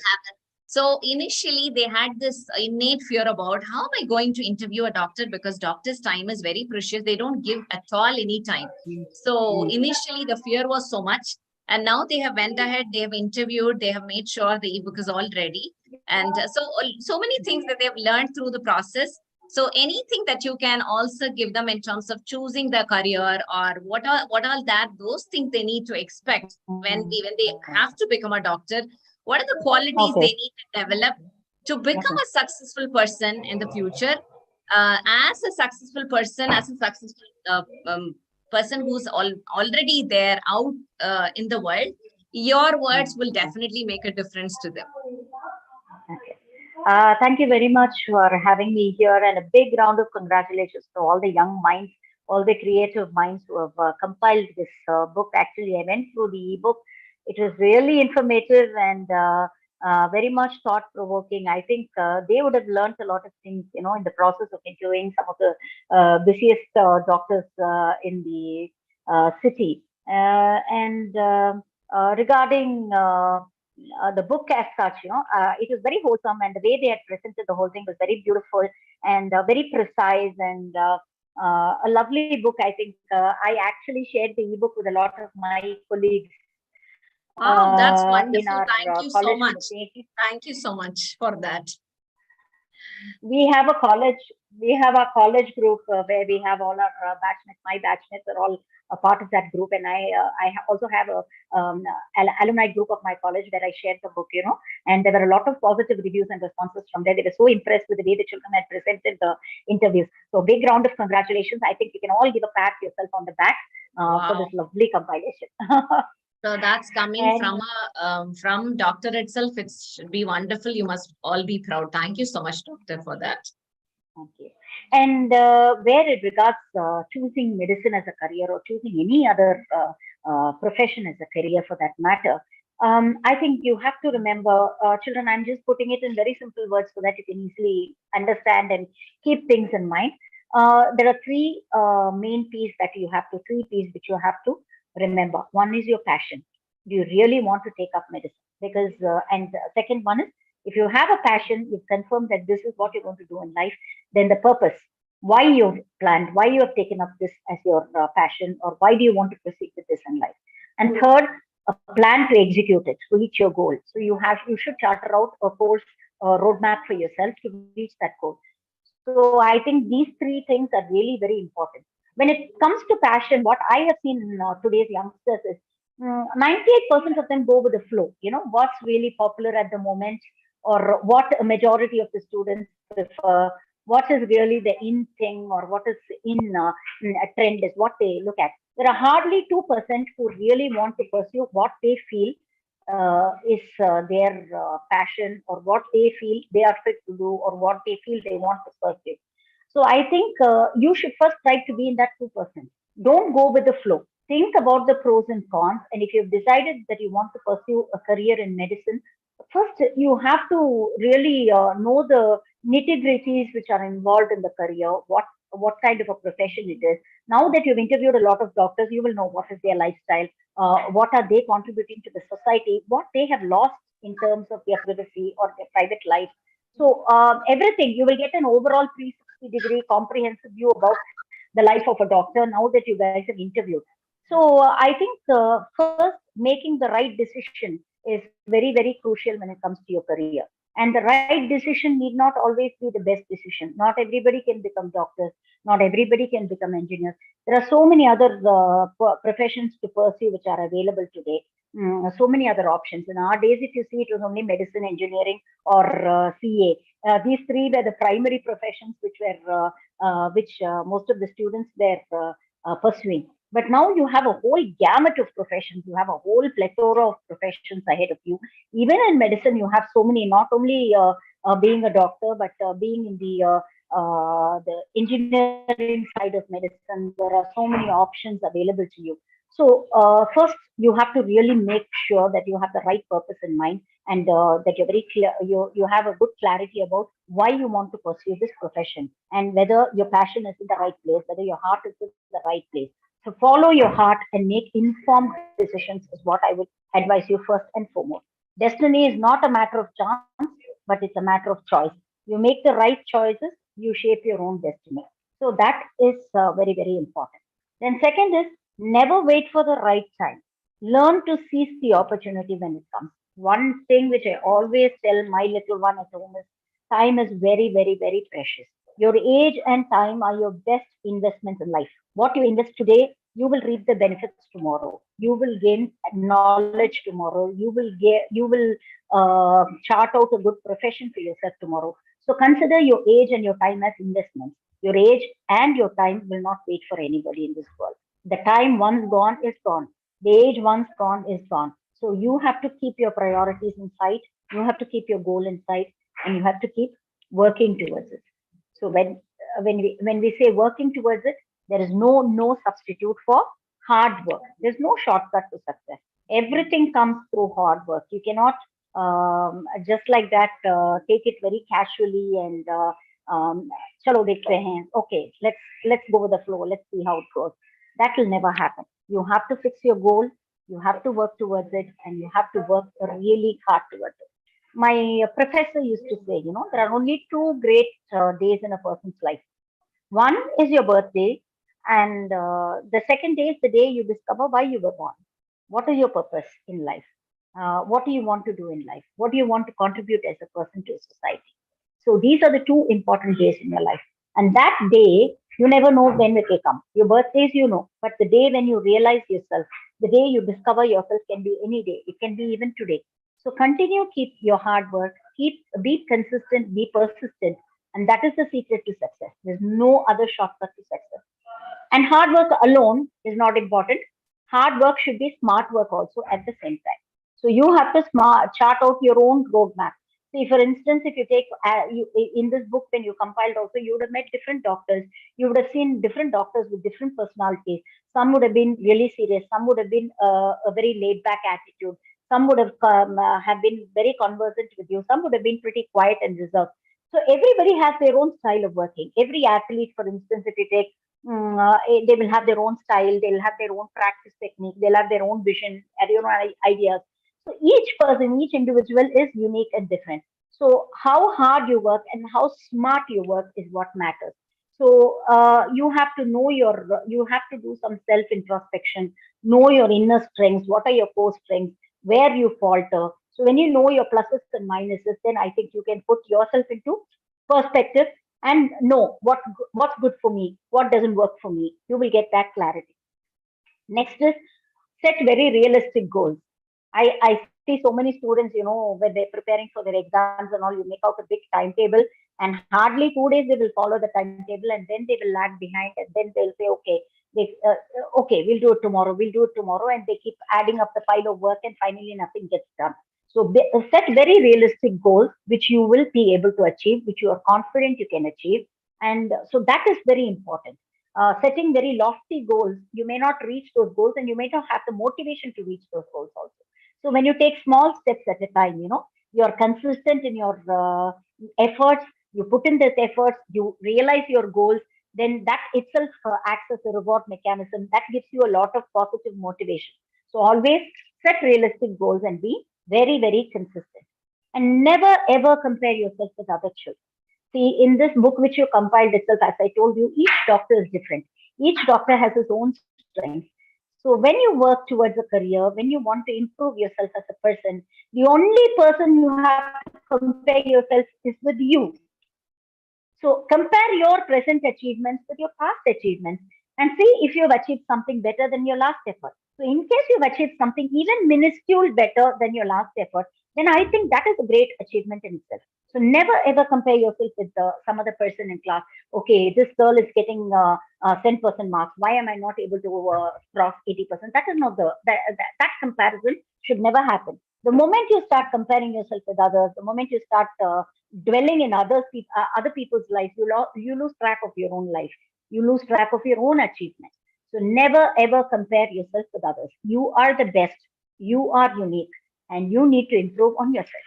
So initially they had this innate fear about, how am I going to interview a doctor, because doctor's time is very precious. They don't give at all any time. So initially the fear was so much, and now they have went ahead, they have interviewed, they have made sure the ebook is all ready. And so many things that they've learned through the process. So anything that you can also give them in terms of choosing their career, or what are those things they need to expect when they have to become a doctor. What are the qualities they need to develop to become a successful person in the future? As a successful person, person who's already there out in the world, your words will definitely make a difference to them. Thank you very much for having me here, and a big round of congratulations to all the young minds, all the creative minds who have compiled this book. Actually, I went through the ebook. It was really informative and very much thought-provoking. I think they would have learned a lot of things, in the process of interviewing some of the busiest doctors in the city. Regarding the book as such, it was very wholesome, and the way they had presented the whole thing was very beautiful and very precise, and a lovely book. I think I actually shared the ebook with a lot of my colleagues. Oh, that's wonderful. Thank you so much. Thank you so much for that. We have our college group where we have all our batchmates. My batchmates are all a part of that group, and I also have a alumni group of my college where I shared the book, and there were a lot of positive reviews and responses from there. They were so impressed with the way the children had presented the interviews. So big round of congratulations. I think we can all give a pat yourself on the back for this lovely compilation. So that's coming from doctor itself. It should be wonderful. You must all be proud. Thank you so much, doctor, for that. Thank you. And where it regards choosing medicine as a career or choosing any other profession as a career for that matter, I think you have to remember, children, I'm just putting it in very simple words so that you can easily understand and keep things in mind. There are main P's that you have to, three P's which you have to remember. One is your passion. Do you really want to take up medicine? Because, and second one is, if you have a passion, you've confirmed that this is what you're going to do in life, then the purpose, why you've planned, why you have taken up this as your passion, or why do you want to proceed with this in life? And third, a plan to execute it to reach your goal. So you should charter out a course roadmap for yourself to reach that goal. So I think these three things are really very important. When it comes to passion, what I have seen in today's youngsters is 98% of them go with the flow. You know, what's really popular at the moment, or what a majority of the students prefer, what is really the in thing, or what is in a trend is what they look at. There are hardly 2% who really want to pursue what they feel is their passion, or what they feel they are fit to do, or what they feel they want to pursue. So I think you should first try to be in that 2%. Don't go with the flow. Think about the pros and cons. And if you've decided that you want to pursue a career in medicine, first you have to really know the nitty gritties which are involved in the career, what kind of a profession it is. Now that you've interviewed a lot of doctors, you will know what is their lifestyle, what are they contributing to the society, what they have lost in terms of their privacy or their private life. So everything, you will get an overall 360-degree comprehensive view about the life of a doctor now that you guys have interviewed. So I think first, making the right decision is very, very crucial when it comes to your career. And the right decision need not always be the best decision. Not everybody can become doctors. Not everybody can become engineers. There are so many other professions to pursue which are available today. So many other options. In our days, if you see, it was only medicine, engineering, or CA. These three were the primary professions which most of the students were pursuing. But now you have a whole gamut of professions. You have a whole plethora of professions ahead of you. Even in medicine, you have so many. Not only being a doctor, but being in the engineering side of medicine. There are so many options available to you. So first, you have to really make sure that you have the right purpose in mind, and that you're very clear. You have a good clarity about why you want to pursue this profession, and whether your passion is in the right place, whether your heart is in the right place. So follow your heart and make informed decisions is what I would advise you first and foremost. Destiny is not a matter of chance, but it's a matter of choice. You make the right choices, you shape your own destiny. So that is very, very important. Then second is, never wait for the right time. Learn to seize the opportunity when it comes. One thing which I always tell my little one at home is, time is very, very, very precious. Your age and time are your best investments in life. What you invest today, you will reap the benefits tomorrow. You will gain knowledge tomorrow. You will chart out a good profession for yourself tomorrow. So consider your age and your time as investments. Your age and your time will not wait for anybody in this world. The time once gone is gone. The age once gone is gone. So you have to keep your priorities in sight. You have to keep your goal in sight, and you have to keep working towards it. So when we say working towards it, there is no substitute for hard work. There's no shortcut to success. Everything comes through hard work. You cannot just like that take it very casually and chalo dekhte hain. Okay, let's go with the flow. Let's see how it goes. That will never happen. You have to fix your goal. You have to work towards it, and you have to work really hard towards it. My professor used to say, there are only two great days in a person's life. One is your birthday, and the second day is the day you discover why you were born. What is your purpose in life? What do you want to do in life? What do you want to contribute as a person to society? So these are the two important days in your life. And that day, you never know when it will come. Your birthdays, but the day when you realize yourself, the day you discover yourself can be any day. It can be even today. So continue, keep your hard work, be consistent, be persistent. And that is the secret to success. There's no other shortcut to success. And hard work alone is not important. Hard work should be smart work also at the same time. So you have to chart out your own roadmap. See, for instance, if you take in this book, when you compiled also, you would have met different doctors. You would have seen different doctors with different personalities. Some would have been really serious. Some would have been a very laid back attitude. Some would have been very conversant with you. Some would have been pretty quiet and reserved. So everybody has their own style of working. Every athlete, for instance, if you take, they will have their own style. They'll have their own practice technique. They'll have their own vision, their own ideas. So each person, each individual is unique and different. So how hard you work and how smart you work is what matters. So you have to know you have to do some self introspection, know your inner strengths, what are your core strengths, where you falter. So when you know your pluses and minuses, then I think you can put yourself into perspective and know what's good for me, what doesn't work for me. You will get that clarity. Next is set very realistic goals. I see so many students, when they're preparing for their exams and all, you make out a big timetable, and hardly 2 days they will follow the timetable, and then they will lag behind, and then they'll say, okay, we'll do it tomorrow, and they keep adding up the pile of work, and finally nothing gets done. So set very realistic goals which you will be able to achieve, which you are confident you can achieve, and so that is very important. Setting very lofty goals, you may not reach those goals, and you may not have the motivation to reach those goals also. So when you take small steps at a time, you're consistent in your efforts, you put in these efforts, you realize your goals, then that itself acts as a reward mechanism that gives you a lot of positive motivation. So always set realistic goals and be very, very consistent. And never ever compare yourself with other children. See, in this book which you compiled itself, as I told you, each doctor is different. Each doctor has his own strengths. So when you work towards a career, when you want to improve yourself as a person, the only person you have to compare yourself is with you. So compare your present achievements with your past achievements and see if you have achieved something better than your last effort. So in case you've achieved something even minuscule better than your last effort, then I think that is a great achievement in itself. So never ever compare yourself with some other person in class. Okay, this girl is getting 10% marks. Why am I not able to cross 80%? That is not that comparison should never happen. The moment you start comparing yourself with others, the moment you start dwelling in other people's lives, you lose track of your own life. You lose track of your own achievements. So never ever compare yourself with others. You are the best. You are unique, and you need to improve on yourself.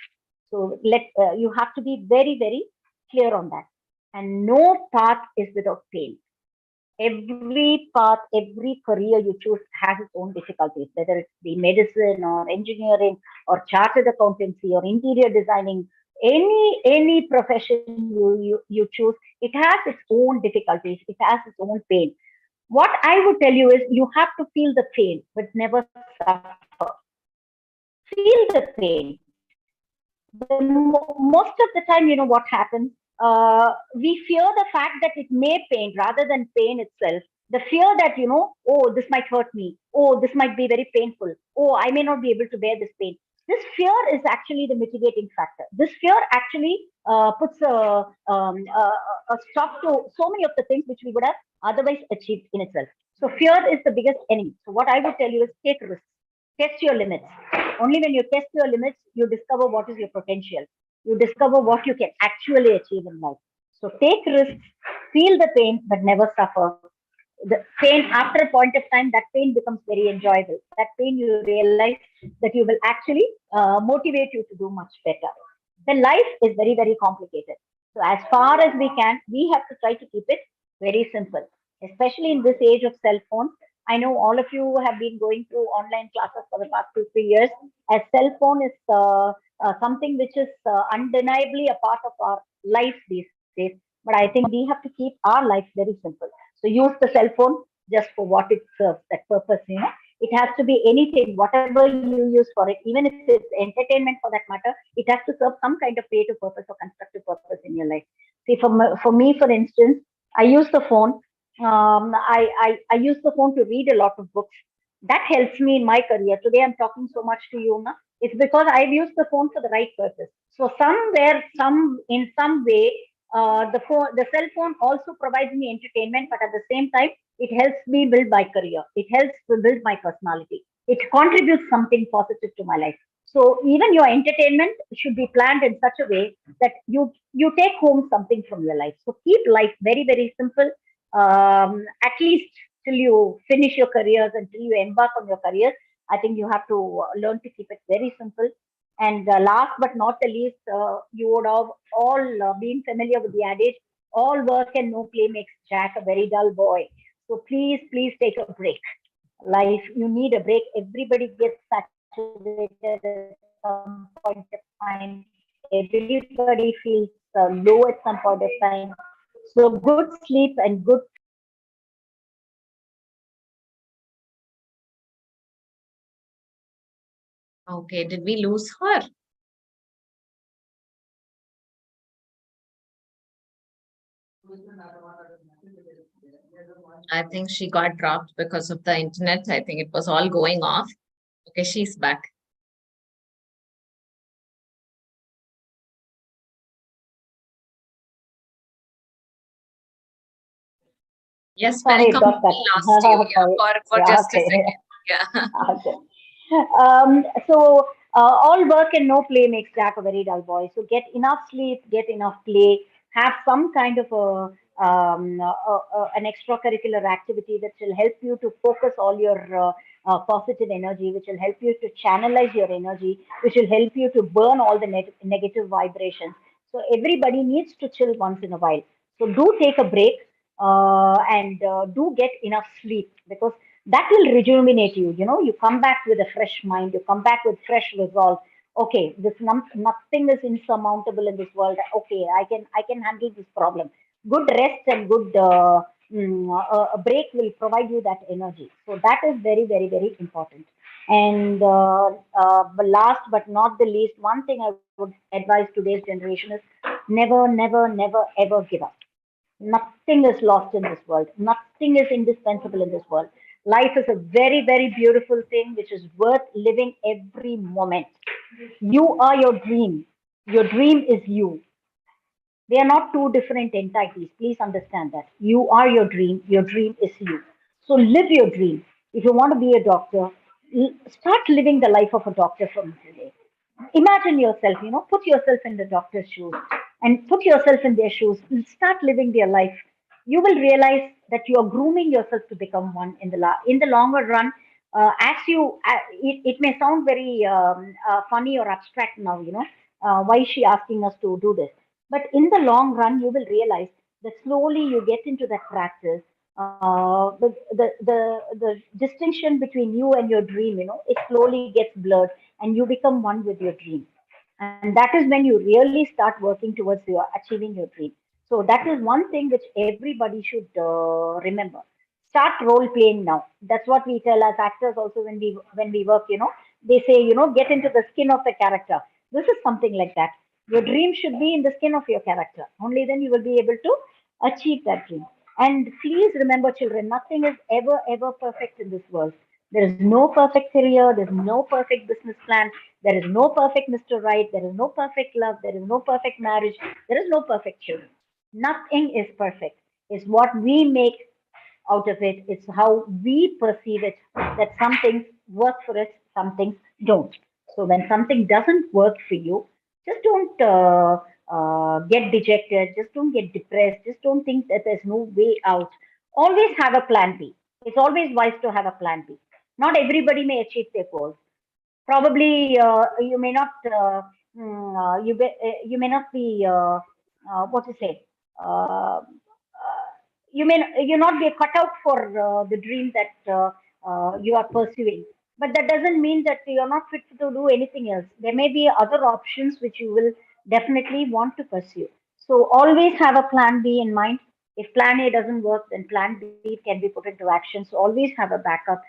So you have to be very, very clear on that. And no path is without pain. Every path, every career you choose has its own difficulties, whether it's the medicine or engineering or chartered accountancy or interior designing, any profession you choose, it has its own difficulties, it has its own pain. What I would tell you is you have to feel the pain, but never suffer. Feel the pain. Most of the time, what happens? We fear the fact that it may pain rather than pain itself. The fear that, oh, this might hurt me. Oh, this might be very painful. Oh, I may not be able to bear this pain. This fear is actually the mitigating factor. This fear actually puts a stop to so many of the things which we would have otherwise achieved in itself. So fear is the biggest enemy. So what I would tell you is take risks. Test your limits. Only when you test your limits, you discover what is your potential. You discover what you can actually achieve in life. So take risks, feel the pain, but never suffer. The pain, after a point of time, that pain becomes very enjoyable. That pain, you realize that you will actually motivate you to do much better. Then life is very, very complicated. So as far as we can, we have to try to keep it very simple, especially in this age of cell phones. I know all of you have been going through online classes for the past 2-3 years. As cell phone is something which is undeniably a part of our life these days. But I think we have to keep our life very simple. So use the cell phone just for what it serves, that purpose. It has to be anything, whatever you use for it, even if it's entertainment for that matter. It has to serve some kind of creative purpose or constructive purpose in your life. See, for me, for instance, I use the phone. I use the phone to read a lot of books. That helps me in my career. Today I'm talking so much to you. It's because I've used the phone for the right purpose. So in some way, the cell phone also provides me entertainment, but at the same time, it helps me build my career. It helps to build my personality. It contributes something positive to my life. So even your entertainment should be planned in such a way that you take home something from your life. So keep life very, very simple. At least till you finish your careers and till you embark on your careers, I think you have to learn to keep it very simple. And last but not the least, you would have all been familiar with the adage, all work and no play makes Jack a very dull boy. So please, please take a break. Life, you need a break. Everybody gets saturated at some point of time. Everybody feels low at some point of time. So good sleep and good Okay, did we lose her? I think she got dropped because of the internet. I think it was all going off. Okay, she's back. Yes, Sorry, welcome. got that. We lost you, yeah, Sorry. for Yeah, just a okay. second. Yeah. Okay. So all work and no play makes Jack a very dull boy. So get enough sleep, get enough play, have some kind of an extracurricular activity that will help you to focus all your positive energy, which will help you to channelize your energy, which will help you to burn all the negative vibrations. So everybody needs to chill once in a while. So do take a break and do get enough sleep because that will rejuvenate you. You know, you come back with a fresh mind, you come back with fresh resolve. Okay, this nothing is insurmountable in this world. Okay, I can handle this problem. Good rest and good a break will provide you that energy. So that is very, very, very important. And but last but not the least, one thing I would advise today's generation is never, never, never, ever give up. Nothing is lost in this world. Nothing is indispensable in this world. Life is a very, very beautiful thing which is worth living every moment. You are your dream. Your dream is you. They are not two different entities. Please understand that. You are your dream. Your dream is you. So live your dream. If you want to be a doctor, start living the life of a doctor from today. Imagine yourself, put yourself in the doctor's shoes and put yourself in their shoes. Start living their life. You will realize that you are grooming yourself to become one in the longer run. As you, it may sound very funny or abstract now, why is she asking us to do this? But in the long run, you will realize that slowly you get into that practice. The distinction between you and your dream, it slowly gets blurred and you become one with your dream. And that is when you really start working towards your achieving your dream. So that is one thing which everybody should remember. Start role playing now. That's what we tell as actors also when we work. They say, get into the skin of the character. This is something like that. Your dream should be in the skin of your character. Only then you will be able to achieve that dream. And please remember, children, nothing is ever perfect in this world. There is no perfect career. There's no perfect business plan. There is no perfect Mr. Right. There is no perfect love. There is no perfect marriage. There is no perfect children. Nothing is perfect. It's what we make out of it. It's how we perceive it that some things work for us, some things don't. So when something doesn't work for you, just don't get dejected. Just don't get depressed. Just don't think that there's no way out. Always have a plan B. It's always wise to have a plan B. Not everybody may achieve their goals. Probably you may not you may not be what to say you not be cut out for the dream that you are pursuing, but that doesn't mean that you're not fit to do anything else. There may be other options which you will definitely want to pursue. So always have a plan B in mind. If plan A doesn't work, then plan B can be put into action. So always have a backup.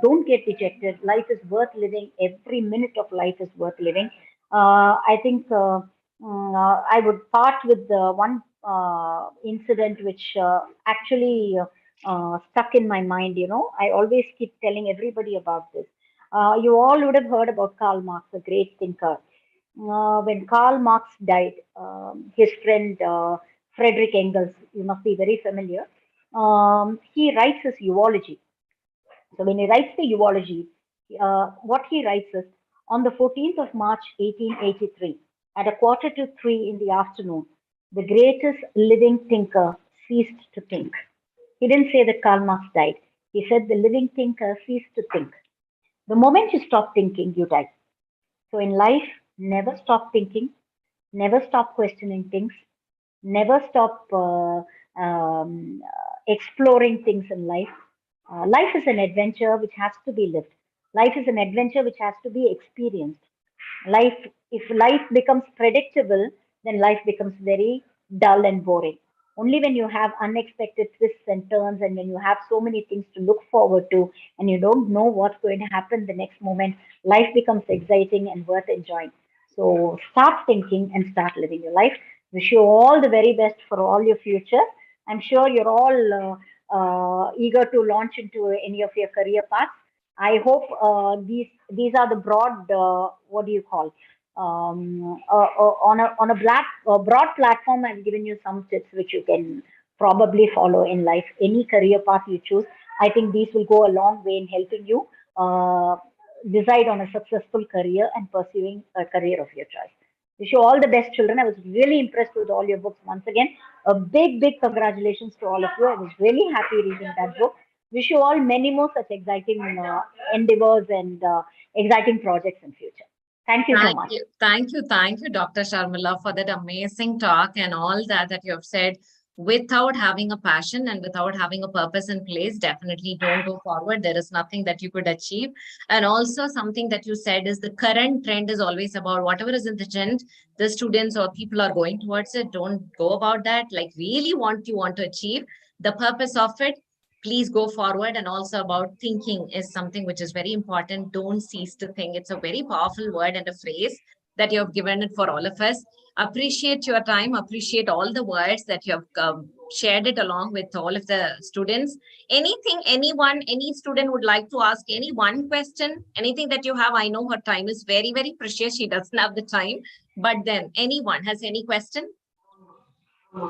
Don't get dejected. Life is worth living. Every minute of life is worth living. I think I would part with one incident which actually stuck in my mind. I always keep telling everybody about this. You all would have heard about Karl Marx, a great thinker. When Karl Marx died, his friend Frederick Engels, you must be very familiar, he writes his eulogy. So when he writes the eulogy, what he writes is, On the 14th of March 1883, at 2:45 in the afternoon, the greatest living thinker ceased to think. He didn't say that Karl Marx died. He said the living thinker ceased to think. The moment you stop thinking, you die. So in life, never stop thinking, never stop questioning things, never stop exploring things in life. Life is an adventure which has to be lived. Life is an adventure which has to be experienced. Life, if life becomes predictable, then life becomes very dull and boring. Only when you have unexpected twists and turns, and when you have so many things to look forward to, and you don't know what's going to happen the next moment, life becomes exciting and worth enjoying. So start thinking and start living your life. Wish you all the very best for all your future. I'm sure you're all eager to launch into any of your career paths. I hope these are the broad what do you call on a broad platform. I've given you some tips which you can probably follow in life. Any career path you choose, I think these will go a long way in helping you decide on a successful career and pursuing a career of your choice. Wish you all the best, children. I was really impressed with all your books once again. A big congratulations to all of you. I was really happy reading that book. Wish you all many more such exciting endeavors and exciting projects in future. Thank you so much. Thank you, Dr. Sharmila, for that amazing talk and all that you have said. Without having a passion and without having a purpose in place, definitely don't go forward. There is nothing that you could achieve. And also something that you said is the current trend is always about whatever is in the trend, the students or people are going towards it. Don't go about that. Like really what you want to achieve, the purpose of it, please go forward. And also about thinking is something which is very important. Don't cease to think. It's a very powerful word and a phrase that you have given it for all of us. Appreciate your time, appreciate all the words that you have shared it along with all of the students. Anything, anyone, any student would like to ask any one question, anything that you have? I know her time is very, very precious. She doesn't have the time, but then anyone has any question?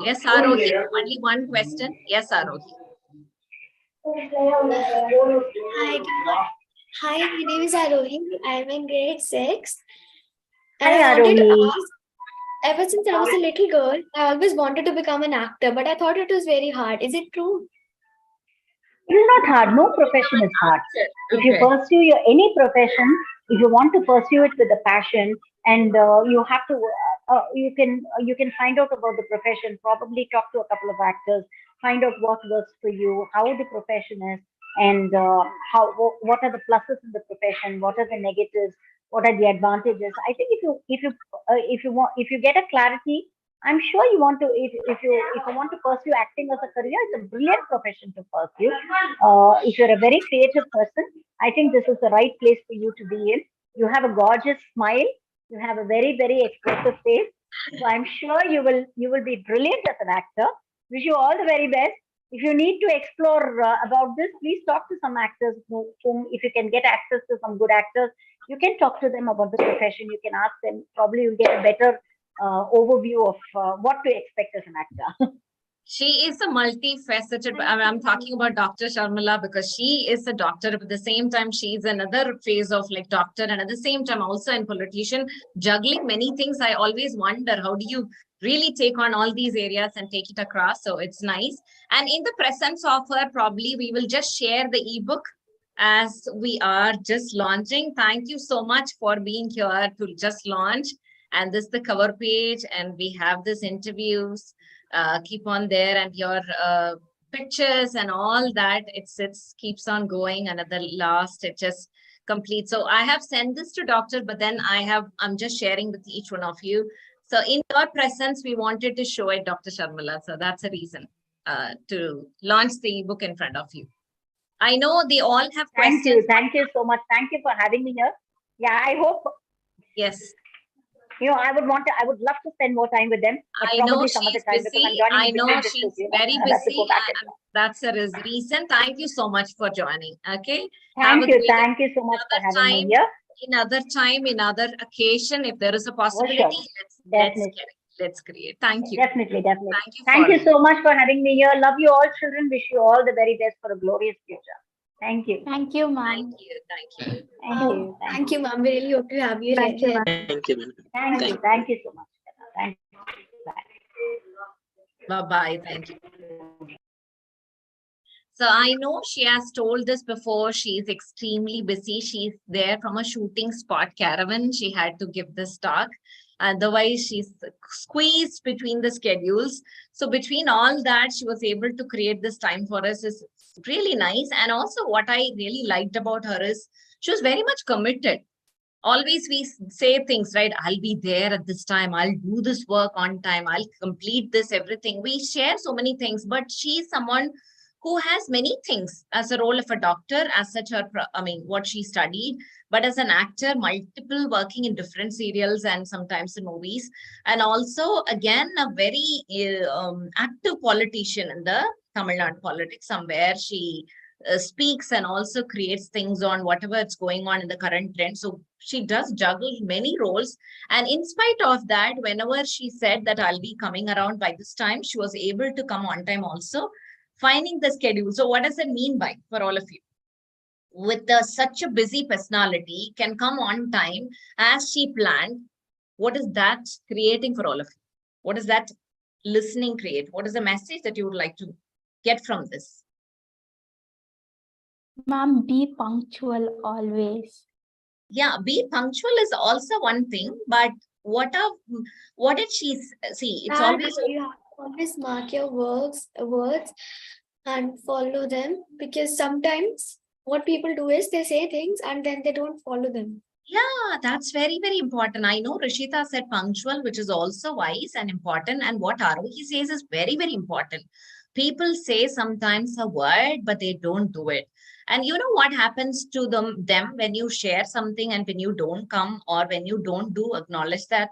Yes, Arohi, only one question. Yes, Arohi. Hi, my name is Arohi. I'm in grade 6. Hi, And I wanted to Arohi. ask, ever since I was a little girl, I always wanted to become an actor, but I thought it was very hard. Is it true? It's not hard. No profession is hard. If you pursue your any profession, if you want to pursue it with a passion, and you have to, you can find out about the profession. Probably talk to a couple of actors, find out what works for you, how the profession is, and what are the pluses in the profession, what are the negatives, what are the advantages. I think if you get a clarity, I'm sure you want to, if you want to pursue acting as a career, it's a brilliant profession to pursue. If you're a very creative person, I think this is the right place for you to be in. You have a gorgeous smile. You have a very expressive face. So I'm sure you will be brilliant as an actor. Wish you all the very best. If you need to explore about this, please talk to some actors whom, if you can get access to some good actors, you can talk to them about the profession. You can ask them. Probably you'll get a better overview of what to expect as an actor. She is a multifaceted. I'm talking about Dr. Sharmila because she is a doctor, but at the same time, she's another phase of like doctor, and at the same time also a politician, juggling many things. I always wonder, how do you really take on all these areas and take it across? So it's nice. And in the presence of her, probably we will just share the ebook as we are just launching. Thank you so much for being here to just launch. And this is the cover page, and we have this interviews. Keep on there, and your pictures and all that. It's keeps on going, and at the last it just completes. So I have sent this to doctor, but then I'm just sharing with each one of you. So in your presence, we wanted to show it, Dr. Sharmila. So that's a reason to launch the ebook in front of you. I know they all have questions. Thank you so much. Thank you for having me here. Yeah, I hope. Yes. I would love to spend more time with them. I know she's busy. I know she's very busy. That's the reason. Thank you so much for joining. Okay. Thank you so much for having me here. Another time, another occasion, if there is a possibility, let's create. Thank you. Definitely. Thank you so much for having me here. Love you all, children. Wish you all the very best for a glorious future. Thank you. Thank you, ma'am. Thank you. Thank you. Thank you. Thank you, ma'am. We really hope to have you Thank you, here. ma'am. Thank you, ma'am. Thank you. Thank you so much. Thank you. Bye. Bye-bye. Thank you. So I know she has told this before. She's extremely busy. She's there from a shooting spot caravan. She had to give this talk. Otherwise, she's squeezed between the schedules. So between all that, she was able to create this time for us. Is really nice. And also what I really liked about her is she was very much committed. Always we say things, right? I'll be there at this time. I'll do this work on time. I'll complete this, everything. We share so many things, but she's someone who has many things as a role of a doctor, as such her, what she studied, but as an actor, multiple working in different serials and sometimes in movies. And also, again, a very active politician in the Tamil Nadu politics. Somewhere she speaks and also creates things on whatever it's going on in the current trend. So she does juggle many roles. And in spite of that, whenever she said that I'll be coming around by this time, she was able to come on time also, finding the schedule. So what does it mean by for all of you? With such a busy personality, can come on time as she planned. What is that creating for all of you? What does that listening create? What is the message that you would like to get from this? Ma'am, be punctual always. Yeah, be punctual is also one thing, but what did she see? It's always you have to always mark your words and follow them, because sometimes what people do is they say things and then they don't follow them. Yeah, that's very, very important. I know Rishita said punctual, which is also wise and important. And what Arohi says is very, very important. People say sometimes a word, but they don't do it. And you know what happens to them when you share something and when you don't come or when you don't do acknowledge that?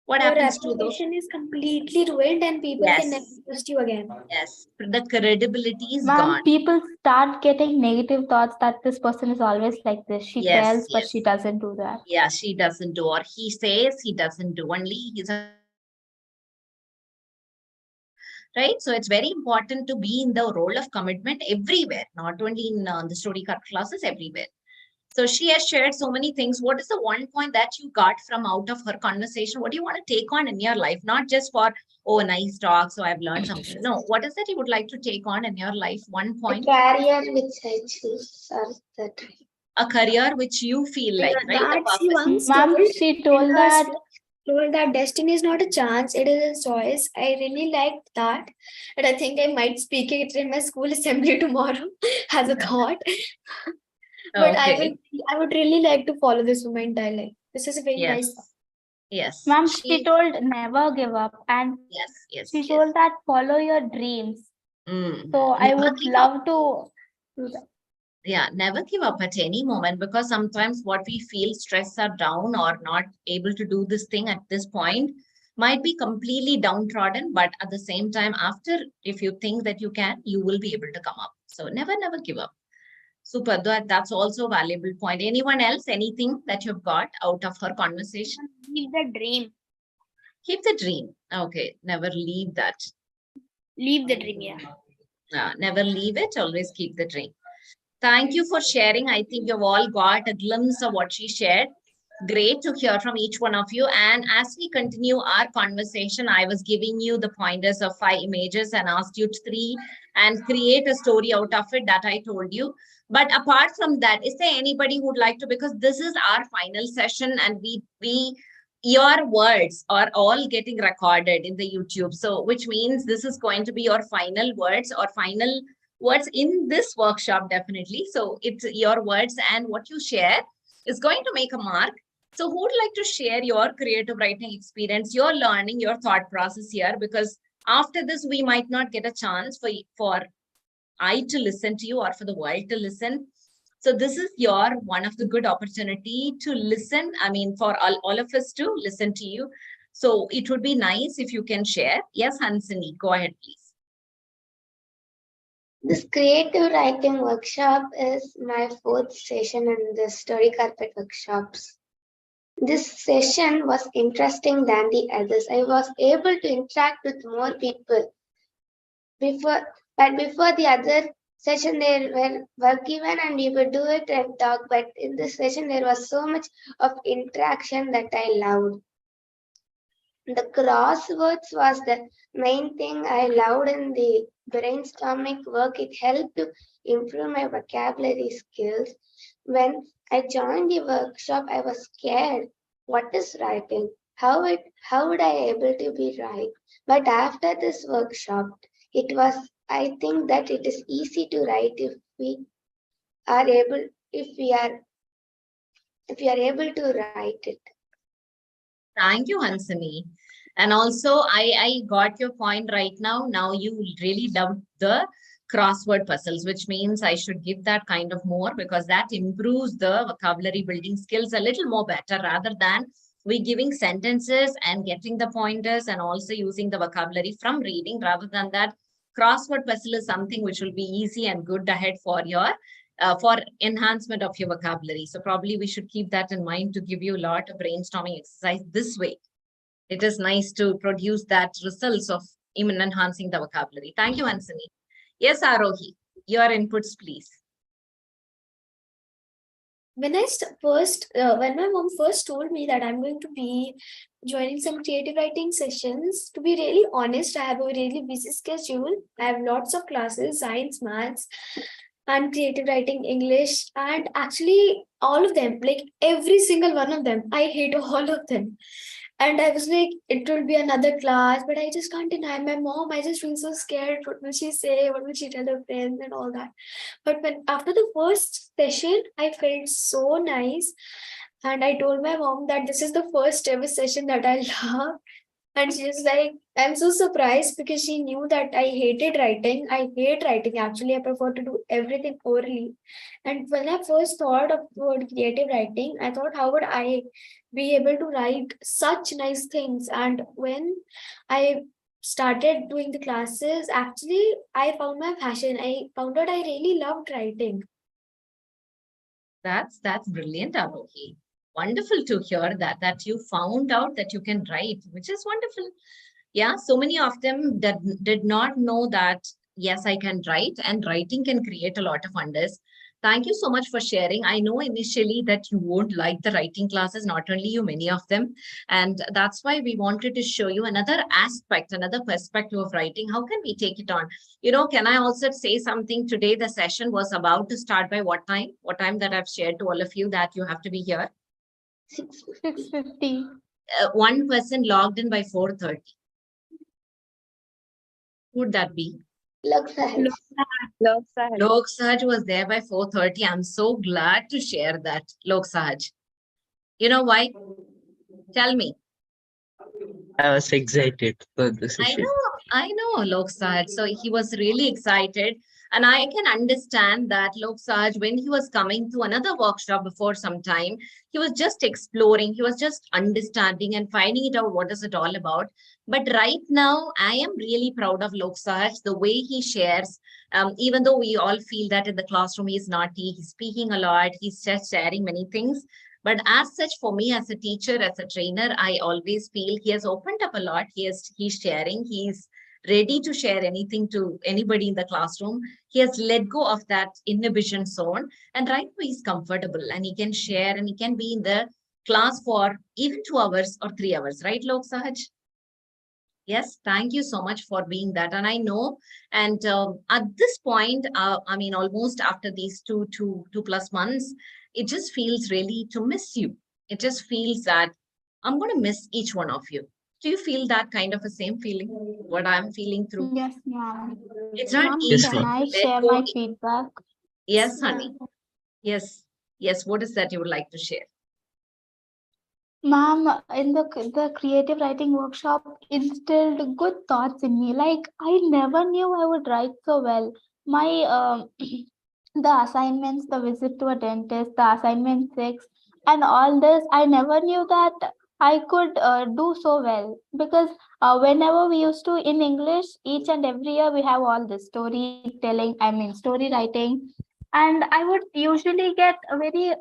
What Your happens to those? reputation is completely ruined and people can never trust you again. Yes, the credibility is Ma'am, gone. people start getting negative thoughts that this person is always like this. She tells, but she doesn't do that. Yeah, she doesn't do, or he says he doesn't do. Only he's a right? So it's very important to be in the role of commitment everywhere, not only in the story classes, everywhere. So she has shared so many things. What is the one point that you got from out of her conversation? What do you want to take on in your life? Not just for, oh, nice talk, so I've learned something. No, what is that you would like to take on in your life? One point. A career which I choose. A career which you feel like, right? Ma'am, she told that destiny is not a chance, it is a choice. I really liked that. And I think I might speak it in my school assembly tomorrow as a thought. But I would really like to follow this for my entire life. This is a very nice thought. Yes. Ma'am, she told never give up. And she told that follow your dreams. So I would love to do that. Yeah, never give up at any moment, because sometimes what we feel stressed or down or not able to do this thing at this point might be completely downtrodden, but at the same time, after, if you think that you can, you will be able to come up. So never give up. Super, that's also a valuable point. Anyone else, anything that you've got out of her conversation? Leave the dream. Keep the dream. Okay, never leave that. Leave the dream, yeah. Never leave it, always keep the dream. Thank you for sharing. I think you've all got a glimpse of what she shared. Great to hear from each one of you. And as we continue our conversation, I was giving you the pointers of 5 images and asked you 3 and create a story out of it that I told you. But apart from that, is there anybody who would like to, because this is our final session and your words are all getting recorded in the YouTube. So which means this is going to be your final words or final words in this workshop, definitely. So it's your words and what you share is going to make a mark. So who would like to share your creative writing experience, your learning, your thought process here? Because after this, we might not get a chance for I to listen to you or for the world to listen. So this is your one of the good opportunity to listen. I mean, for all of us to listen to you. So it would be nice if you can share. Yes, Hansini, go ahead, please. This creative writing workshop is my 4th session in the story carpet workshops. This session was interesting than the others. I was able to interact with more people. Before the other session there were work given and you could do it and talk, but in this session there was so much of interaction that I loved. The crosswords was the main thing I loved in the brainstorming work. It helped to improve my vocabulary skills. When I joined the workshop, I was scared. What is writing? How would I able to be right? But after this workshop, I think that it is easy to write are able if we are if we are able to write it. Thank you, Hansini. And also, I got your point right now. Now you really love the crossword puzzles, which means I should give that kind of more because that improves the vocabulary building skills a little more better rather than we giving sentences and getting the pointers and also using the vocabulary from reading. Rather than that, crossword puzzle is something which will be easy and good ahead for your for enhancement of your vocabulary. So probably we should keep that in mind to give you a lot of brainstorming exercise this way. It is nice to produce that results of even enhancing the vocabulary. Thank you, Hansini. Yes, Arohi, your inputs, please. When when my mom first told me that I'm going to be joining some creative writing sessions, to be really honest, I have a really busy schedule. I have lots of classes, science, maths, and creative writing, English, and actually all of them, like every single one of them, I hate all of them. And I was like, it will be another class, but I just can't deny my mom. I just feel so scared. What will she say? What will she tell her friends and all that? But when after the first session, I felt so nice. And I told my mom that this is the first ever session that I love. And she was like, I'm so surprised because she knew that I hated writing. I hate writing. Actually, I prefer to do everything orally. And when I first thought of the word creative writing, I thought, how would I be able to write such nice things? And when I started doing the classes, actually, I found my passion. I found out I really loved writing. That's brilliant, Arohi. Wonderful to hear that you found out that you can write, which is wonderful. Yeah, so many of them did not know that, yes, I can write and writing can create a lot of wonders. Thank you so much for sharing. I know initially that you won't like the writing classes, not only you, many of them. And that's why we wanted to show you another aspect, another perspective of writing. How can we take it on? You know, can I also say something? Today, the session was about to start by what time? What time that I've shared to all of you that you have to be here? 6:50. One person logged in by 4:30. Who would that be? Lok Sahaj. Lok Sahaj was there by 4:30. I'm so glad to share that, Lok Sahaj. You know why? Tell me. I was excited for the session. I know, Lok Sahaj. So he was really excited. And I can understand that Lok Sahaj, when he was coming to another workshop before some time, he was just exploring, he was just understanding and finding it out what is it all about. But right now, I am really proud of Lok Sahaj, the way he shares, even though we all feel that in the classroom he's naughty, he's speaking a lot, he's just sharing many things. But as such, for me as a teacher, as a trainer, I always feel he has opened up a lot. He's sharing, he's ready to share anything to anybody in the classroom. He has let go of that inhibition zone. And right now he's comfortable and he can share and he can be in the class for even 2 hours or 3 hours, right, Lok Sahaj? Yes, thank you so much for being that. And I know, and at this point, I mean, almost after these two plus months, it just feels really to miss you. It just feels that I'm going to miss each one of you. Do you feel that kind of a same feeling? What I'm feeling through? Yes, ma'am. It's not Ma'am, easy. can I Let share go. my feedback? Yes, honey. Yes. Yes. What is that you would like to share? Ma'am, in the creative writing workshop instilled good thoughts in me. Like I never knew I would write so well. My the assignments, the visit to a dentist, the assignment 6, and all this, I never knew that I could do so well because whenever we used to in English, each and every year we have all this storytelling, I mean story writing, and I would usually get a very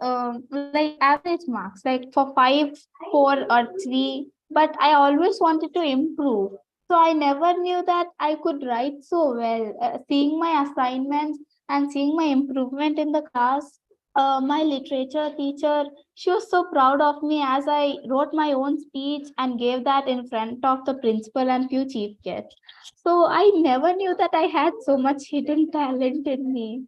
like average marks, like for 5, 4, or 3. But I always wanted to improve, so I never knew that I could write so well. Seeing my assignments, and seeing my improvement in the class. My literature teacher, she was so proud of me as I wrote my own speech and gave that in front of the principal and few chief guests. So I never knew that I had so much hidden talent in me.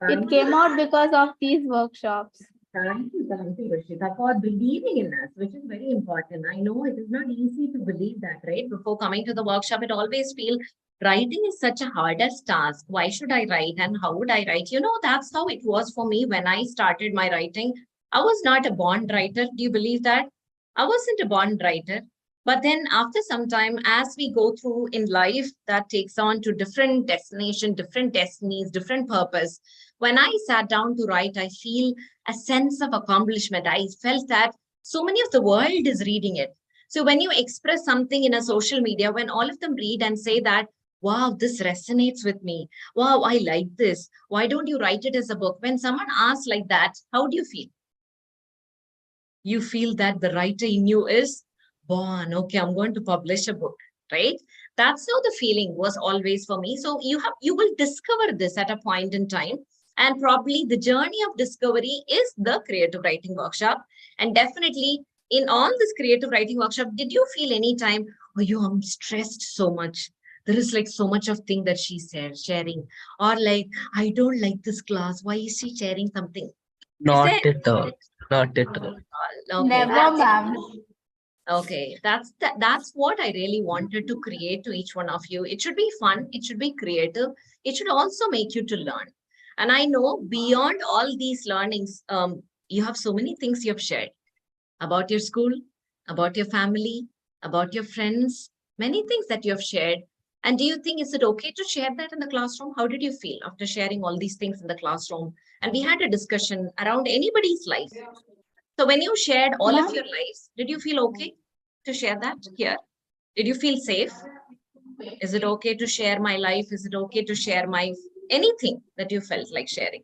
It came out because of these workshops. Thank you, Rishita, for believing in us, which is very important. I know it is not easy to believe that, right? Before coming to the workshop, it always feel writing is such a hardest task. Why should I write and how would I write? You know, that's how it was for me when I started my writing. I was not a born writer. Do you believe that? I wasn't a born writer. But then after some time, as we go through in life, that takes on to different destination, different destinies, different purpose. When I sat down to write, I feel a sense of accomplishment. I felt that so many of the world is reading it. So when you express something in a social media, when all of them read and say that, wow, this resonates with me. Wow, I like this. Why don't you write it as a book? When someone asks like that, how do you feel? You feel that the writer in you is born. Okay, I'm going to publish a book, right? That's how the feeling was always for me. So you will discover this at a point in time. And probably the journey of discovery is the creative writing workshop. And definitely in all this creative writing workshop, did you feel any time, oh, I'm stressed so much? There is like so much of thing that she's sharing. Or like, I don't like this class. Why is she sharing something? Not at all. Not at all. Okay, Never, ma'am. Okay, that's what I really wanted to create to each one of you. It should be fun, it should be creative, it should also make you to learn. And I know beyond all these learnings, you have so many things you have shared about your school, about your family, about your friends, many things that you have shared. And do you think, is it okay to share that in the classroom? How did you feel after sharing all these things in the classroom? And we had a discussion around anybody's life. So when you shared all of your lives, did you feel okay to share that here? Did you feel safe? Is it okay to share my life? Is it okay to share my anything that you felt like sharing?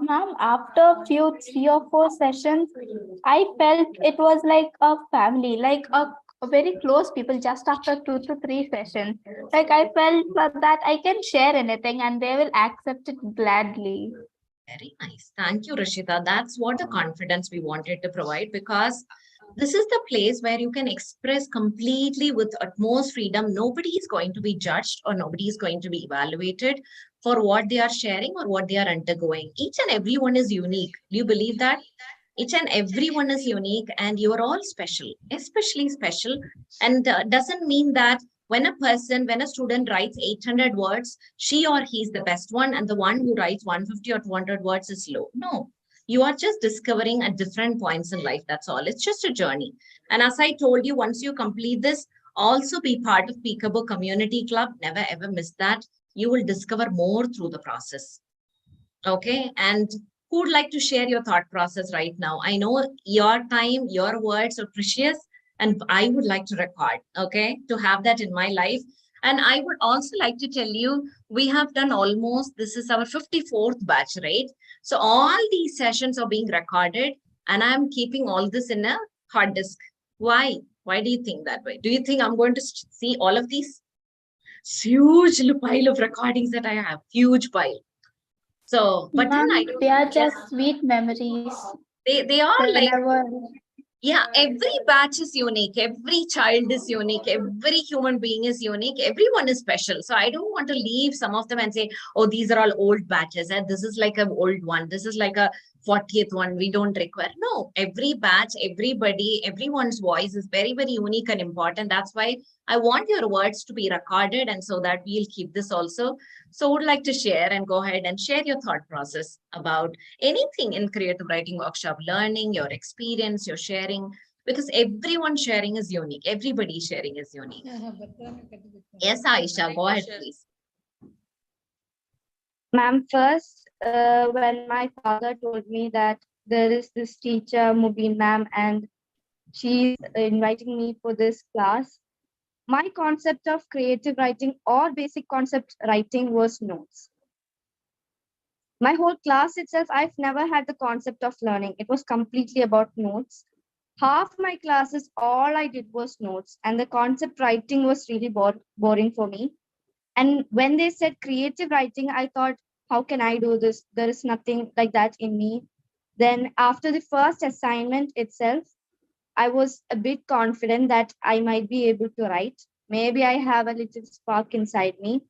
Ma'am, after few 3 or 4 sessions, I felt it was like a family, like a very close people just after 2 to 3 sessions. Like I felt that I can share anything and they will accept it gladly. Very nice. Thank you, Rishita. That's what the confidence we wanted to provide, because this is the place where you can express completely with utmost freedom. Nobody is going to be judged or nobody is going to be evaluated for what they are sharing or what they are undergoing. Each and everyone is unique. Do you believe that? Each and everyone is unique and you are all special, especially special. And doesn't mean that when a student writes 800 words, she or he is the best one and the one who writes 150 or 200 words is low. No, you are just discovering at different points in life. That's all. It's just a journey. And as I told you, once you complete this, also be part of Peekaboo Community Club. Never ever miss that. You will discover more through the process. Okay. And who would like to share your thought process right now? I know your time, your words are precious, and I would like to record, okay, to have that in my life. And I would also like to tell you, we have done almost, this is our 54th batch, right? So all these sessions are being recorded and I'm keeping all this in a hard disk. Why? Why do you think that way? Do you think I'm going to see all of these? It's huge pile of recordings that I have, huge pile. So, but then I don't. They are just sweet memories. They are like, Whenever yeah, every batch is unique. Every child is unique. Every human being is unique. Everyone is special. So I don't want to leave some of them and say, oh, these are all old batches. And this is like an old one. This is like a 40th one. We don't require. No, every batch, everybody, everyone's voice is very, very unique and important. That's why I want your words to be recorded and so that we'll keep this also. So would like to share and go ahead and share your thought process about anything in creative writing workshop, learning, your experience, your sharing, because everyone sharing is unique. Everybody sharing is unique. Yes, Aisha, go ahead, please. Ma'am, first, when my father told me that there is this teacher, Mubin ma'am, and she's inviting me for this class, my concept of creative writing or basic concept writing was notes. My whole class itself, I've never had the concept of learning. It was completely about notes. Half my classes, all I did was notes, and the concept writing was really boring for me. And when they said creative writing, I thought, how can I do this? There is nothing like that in me. Then after the first assignment itself, I was a bit confident that I might be able to write. Maybe I have a little spark inside me.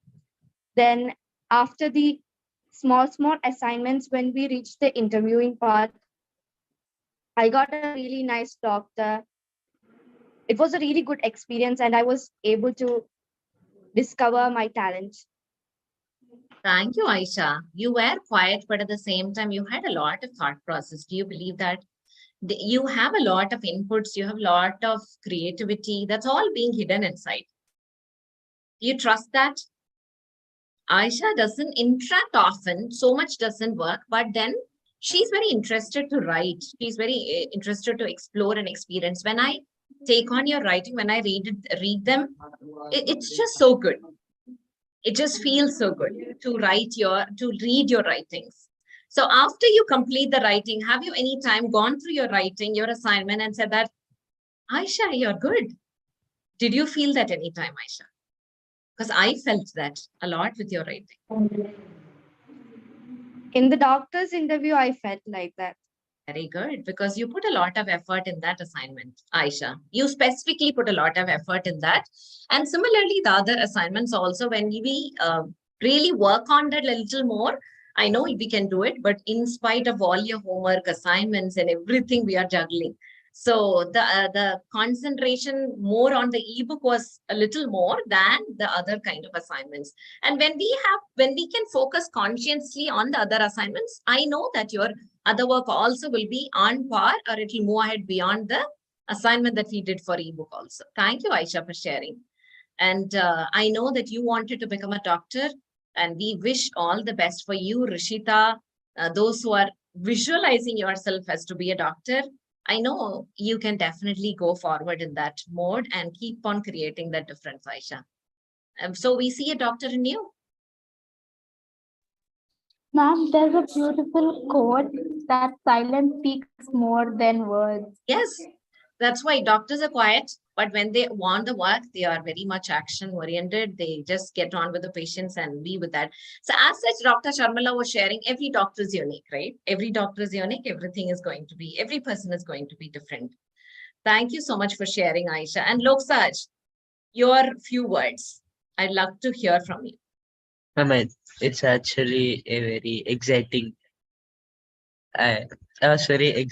Then after the small assignments, when we reached the interviewing part, I got a really nice doctor. It was a really good experience and I was able to discover my talent. Thank you, Aisha. You were quiet, but at the same time, you had a lot of thought process. Do you believe that? You have a lot of inputs, you have a lot of creativity, that's all being hidden inside. Do you trust that? Aisha doesn't interact often, so much doesn't work, but then she's very interested to write. She's very interested to explore and experience. When I take on your writing, when I read them, it's just so good. It just feels so good to read your writings. So after you complete the writing, have you any time gone through your writing, your assignment and said that, Aisha, you're good? Did you feel that anytime, Aisha? Because I felt that a lot with your writing. In the doctor's interview, I felt like that. Very good, because you put a lot of effort in that assignment, Aisha. You specifically put a lot of effort in that. And similarly, the other assignments also, when we really work on that a little more, I know we can do it, but in spite of all your homework, assignments and everything we are juggling. So the concentration more on the ebook was a little more than the other kind of assignments. And when we can focus consciously on the other assignments, I know that your other work also will be on par or it will move ahead beyond the assignment that we did for ebook also. Thank you, Aisha, for sharing. And I know that you wanted to become a doctor, and we wish all the best for you, Rishita, those who are visualizing yourself as to be a doctor. I know you can definitely go forward in that mode and keep on creating that difference, Aisha. So we see a doctor in you. Ma'am, there's a beautiful quote that silence speaks more than words. Yes, that's why doctors are quiet, but when they want the work, they are very much action oriented. They just get on with the patients and be with that. So as such, Dr. Sharmila was sharing, every doctor is unique, right? Every doctor is unique. Everything is going to be, every person is going to be different. Thank you so much for sharing, Aisha. And Loksaj, your few words. I'd love to hear from you. It's actually a very exciting. I was very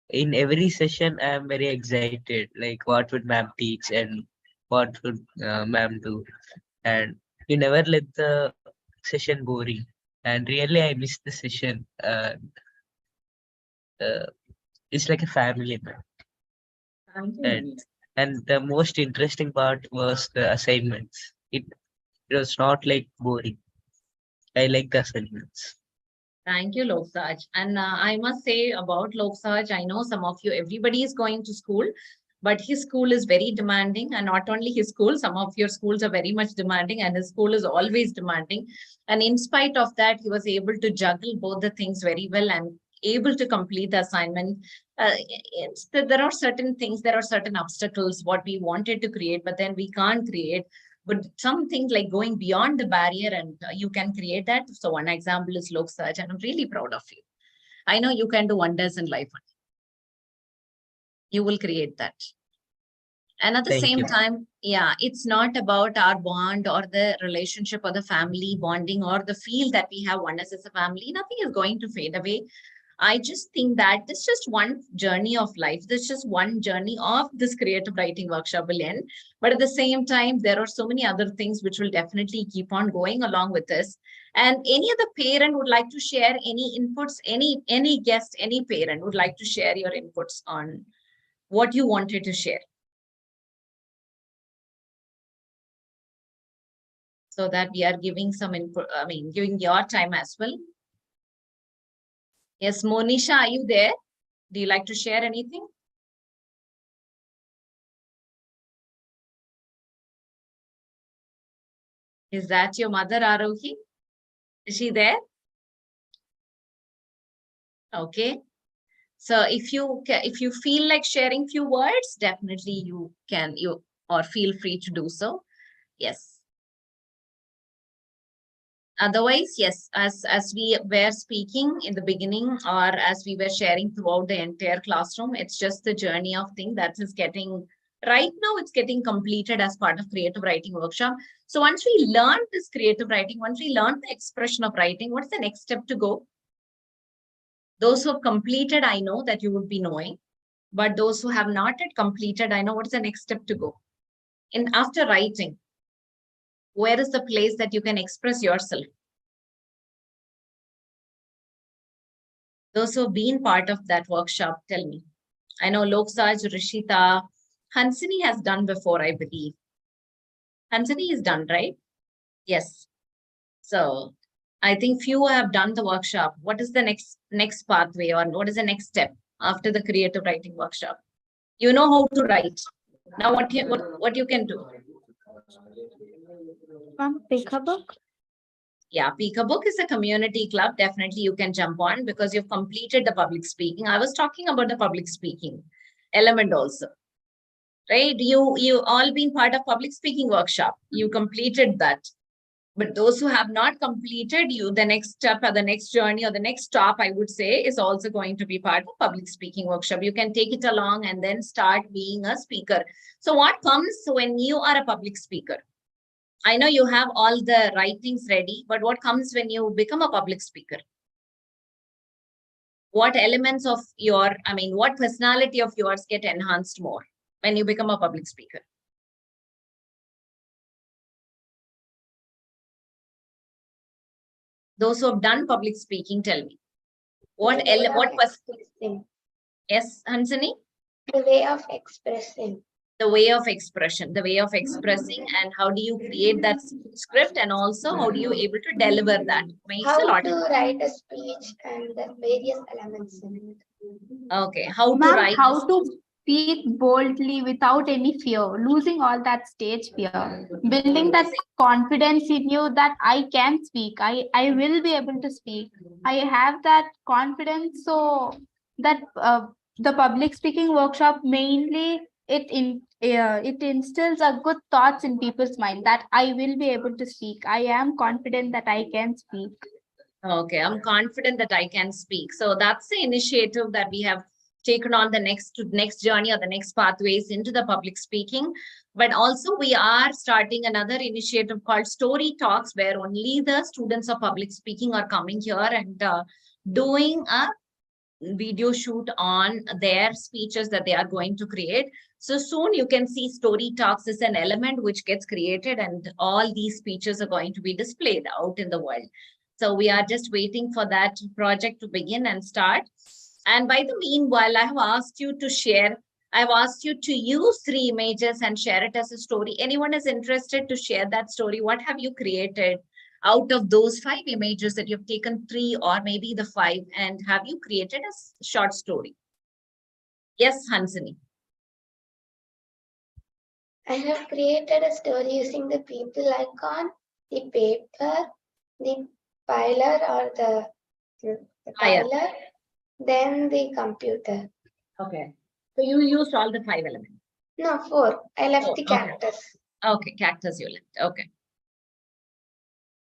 in every session. I am very excited. Like, what would ma'am teach and what would ma'am do? And you never let the session boring. And really, I missed the session. It's like a family, man. And the most interesting part was the assignments. It was not like boring. I like the assignments. Thank you, Loksaj. And I must say about Loksaj, I know some of you, everybody is going to school, but his school is very demanding. And not only his school, some of your schools are very much demanding and his school is always demanding. And in spite of that, he was able to juggle both the things very well and able to complete the assignment. There are certain things, there are certain obstacles, what we wanted to create, but then we can't create. But some things like going beyond the barrier and you can create that. So one example is Loksaj, and I'm really proud of you. I know you can do wonders in life. You will create that. And at the same time, yeah, it's not about our bond or the relationship or the family bonding or the feel that we have oneness as a family. Nothing is going to fade away. I just think that this is just one journey of life. This is just one journey of this creative writing workshop will end. But at the same time, there are so many other things which will definitely keep on going along with this. And any other parent would like to share any inputs, any guest, any parent would like to share your inputs on what you wanted to share. So that we are giving some input, giving your time as well. Yes, Monisha, are you there? Do you like to share anything? Is that your mother, Arohi? Is she there? Okay. So if you feel like sharing few words, definitely you can, or feel free to do so. Yes. Otherwise, yes, as we were speaking in the beginning or as we were sharing throughout the entire classroom, it's just the journey of thing that is getting, right now it's getting completed as part of creative writing workshop. So once we learn this creative writing, once we learn the expression of writing, what's the next step to go? Those who have completed, I know that you would be knowing, but those who have not yet completed, I know what's the next step to go. And after writing, where is the place that you can express yourself? Those who have been part of that workshop, tell me. I know Loksaj, Rishita, Hansini has done before, I believe. Hansini is done, right? Yes. So I think few have done the workshop. What is the next pathway, or what is the next step after the creative writing workshop? You know how to write. Now what you can do? Pick a book. Yeah, Ebook is a community club. Definitely you can jump on because you've completed the public speaking. I was talking about the public speaking element also, right? You all been part of public speaking workshop. You completed that. But those who have not completed, the next step or the next journey or the next stop, I would say, is also going to be part of public speaking workshop. You can take it along and then start being a speaker. So what comes when you are a public speaker? I know you have all the right things ready, but what comes when you become a public speaker? What elements of what personality of yours get enhanced more when you become a public speaker? Those who have done public speaking, tell me. What expressing. Yes, Hansini? The way of expressing. The way of expression, the way of expressing, and how do you create that script, and also how do you able to deliver that? Makes how a lot to write a speech and the various elements in it. Okay, how to write? How to speak boldly without any fear, losing all that stage fear, building that confidence in you that I can speak, I will be able to speak. I have that confidence, so that the public speaking workshop mainly it instills a good thoughts in people's mind that I will be able to speak. I am confident that I can speak. Okay, I'm confident that I can speak. So that's the initiative that we have taken on the next journey or the next pathways into the public speaking. But also we are starting another initiative called Story Talks, where only the students of public speaking are coming here and doing a video shoot on their speeches that they are going to create. So soon you can see Story Talks is an element which gets created, and all these speeches are going to be displayed out in the world. So we are just waiting for that project to begin and start. And by the meanwhile, I have asked you to share, I've asked you to use 3 images and share it as a story. Anyone is interested to share that story? What have you created out of those 5 images that you've taken 3 or maybe the 5, and have you created a short story? Yes, Hansini. I have created a story using the people icon, the paper, the piler or the tiler, then the computer. Okay. So you used all the 5 elements? No, 4. I left the cactus. Okay, cactus you left. Okay.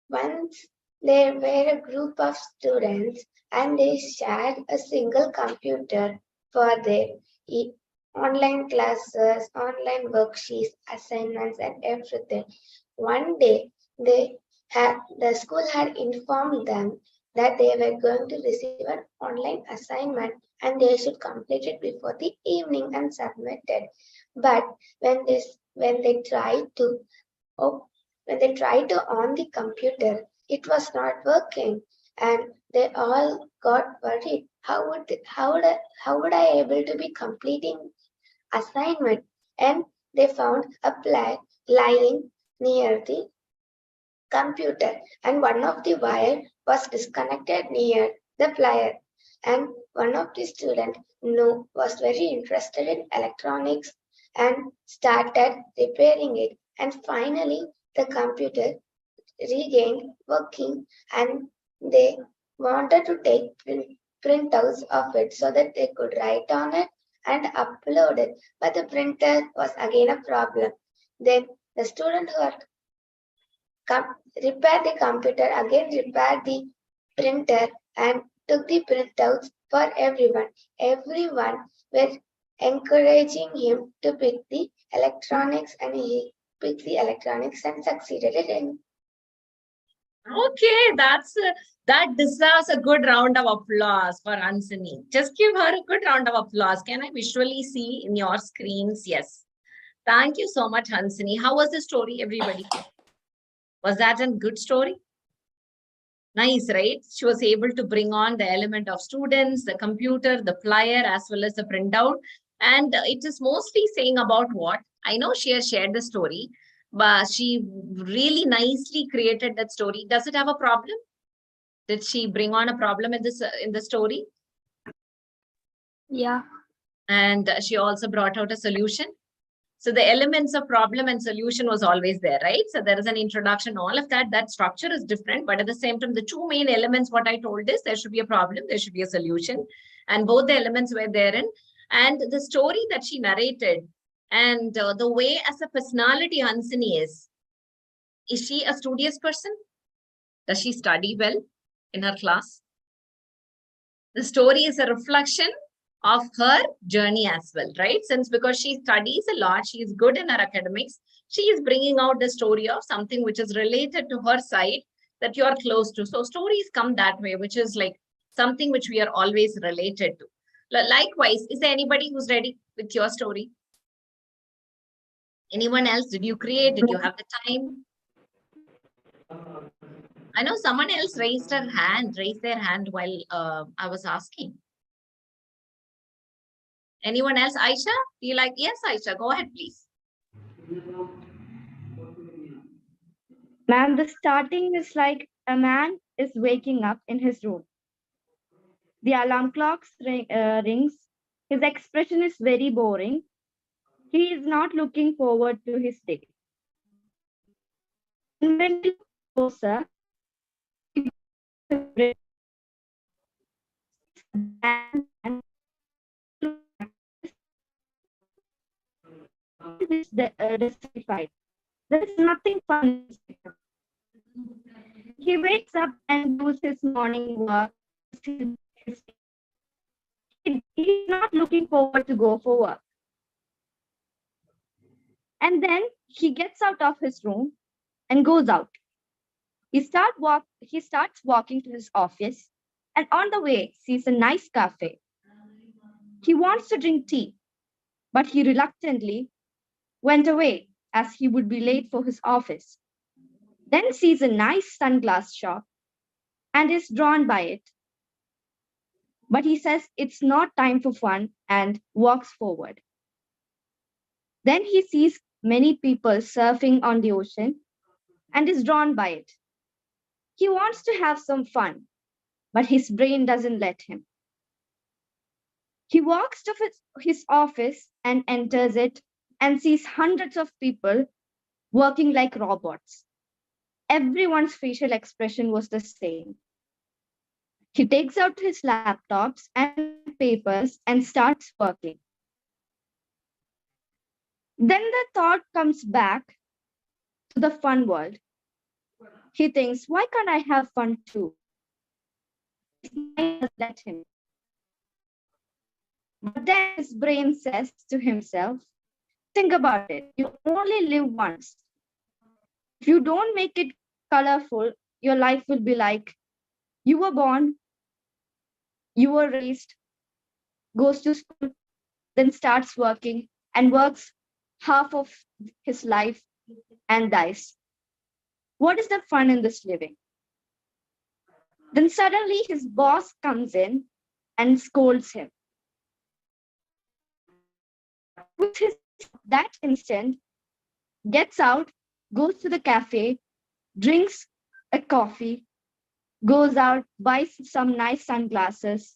Once there were a group of students and they shared a single computer for their online classes, online worksheets, assignments, and everything. One day, the school had informed them that they were going to receive an online assignment and they should complete it before the evening and submit it. But when they tried to on the computer, it was not working, and they all got worried. How would I able to be completing assignment? And they found a flag lying near the computer, and one of the wire was disconnected near the flyer. And one of the students was very interested in electronics and started repairing it. And finally, the computer regained working, and they wanted to take printouts of it so that they could write on it and upload it. But the printer was again a problem. Then the student who had repair the computer, again repair the printer, and took the printouts for everyone. Everyone were encouraging him to pick the electronics, and he picked the electronics and succeeded in. Okay, that deserves a good round of applause for Hansini. Just give her a good round of applause. Can I visually see in your screens? Yes. Thank you so much, Hansini. How was the story, everybody? Was that a good story? Nice, right? She was able to bring on the element of students, the computer, the flyer, as well as the printout. And it is mostly saying about what? I know she has shared the story, but she really nicely created that story. Does it have a problem? Did she bring on a problem in the story? Yeah. And she also brought out a solution. So the elements of problem and solution was always there, right? So there is an introduction, all of that. That structure is different, but at the same time, the two main elements, what I told is there should be a problem, there should be a solution. And both the elements were therein. And the story that she narrated and the way as a personality Hansini is she a studious person? Does she study well in her class? The story is a reflection of her journey as well, right? Since because she studies a lot, she is good in her academics, she is bringing out the story of something which is related to her side that you are close to. So stories come that way, which is like something which we are always related to. Likewise, is there anybody who's ready with your story? Anyone else? Did you create? Did you have the time? I know someone else raised their hand while I was asking. Anyone else? Aisha? Do you like? Yes, Aisha, go ahead, please. Ma'am, the starting is like a man is waking up in his room. The alarm clock rings. His expression is very boring. He is not looking forward to his day. And when he looks closer, dissatisfied. There is nothing fun. He wakes up and does his morning work. He's not looking forward to go for work. And then he gets out of his room and goes out. He starts walking to his office, and on the way sees a nice cafe. He wants to drink tea, but he reluctantly went away as he would be late for his office. Then sees a nice sunglass shop and is drawn by it. But he says it's not time for fun and walks forward. Then he sees many people surfing on the ocean and is drawn by it. He wants to have some fun, but his brain doesn't let him. He walks to his office and enters it and sees hundreds of people working like robots. Everyone's facial expression was the same. He takes out his laptops and papers and starts working. Then the thought comes back to the fun world. He thinks, why can't I have fun too? His mind doesn't let him. But then his brain says to himself, think about it. You only live once. If you don't make it colorful, your life will be like you were born, you were raised, goes to school, then starts working and works half of his life and dies. What is the fun in this living? Then suddenly his boss comes in and scolds him. With his that instant, gets out, goes to the cafe, drinks a coffee, goes out, buys some nice sunglasses,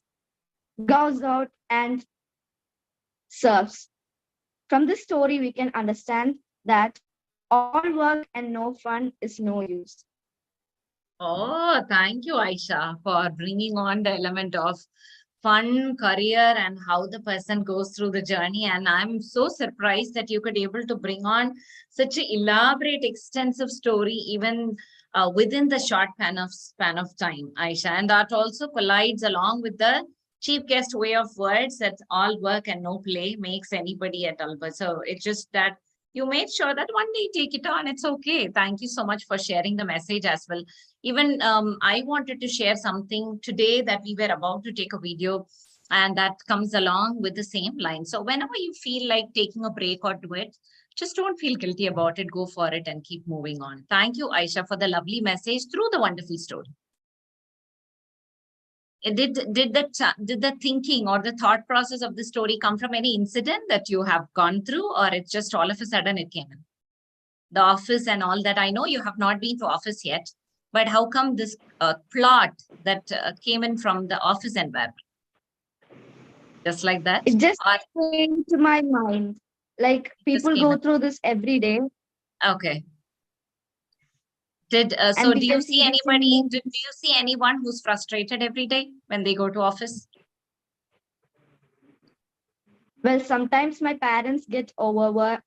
goes out and surfs. From this story, we can understand that all work and no fun is no use. Oh, thank you, Aisha, for bringing on the element of fun career and how the person goes through the journey. And I'm so surprised that you could able to bring on such an elaborate, extensive story, even within the short span of time, Aisha. And that also collides along with the chief guest way of words that all work and no play makes anybody at Alba. So it's just that you made sure that one day take it on. It's okay. Thank you so much for sharing the message as well. Even I wanted to share something today that we were about to take a video, and that comes along with the same line. So whenever you feel like taking a break or do it, just don't feel guilty about it. Go for it and keep moving on. Thank you, Aisha, for the lovely message through the wonderful story. Did the thinking or the thought process of the story come from any incident that you have gone through, or it's just all of a sudden it came in? The office and all that. I know you have not been to office yet, but how come this plot that came in from the office environment? Just like that? It just came to my mind. Like people go through this every day. Okay. So do you see anybody, do you see anyone who's frustrated every day when they go to office? Well, sometimes my parents get overworked.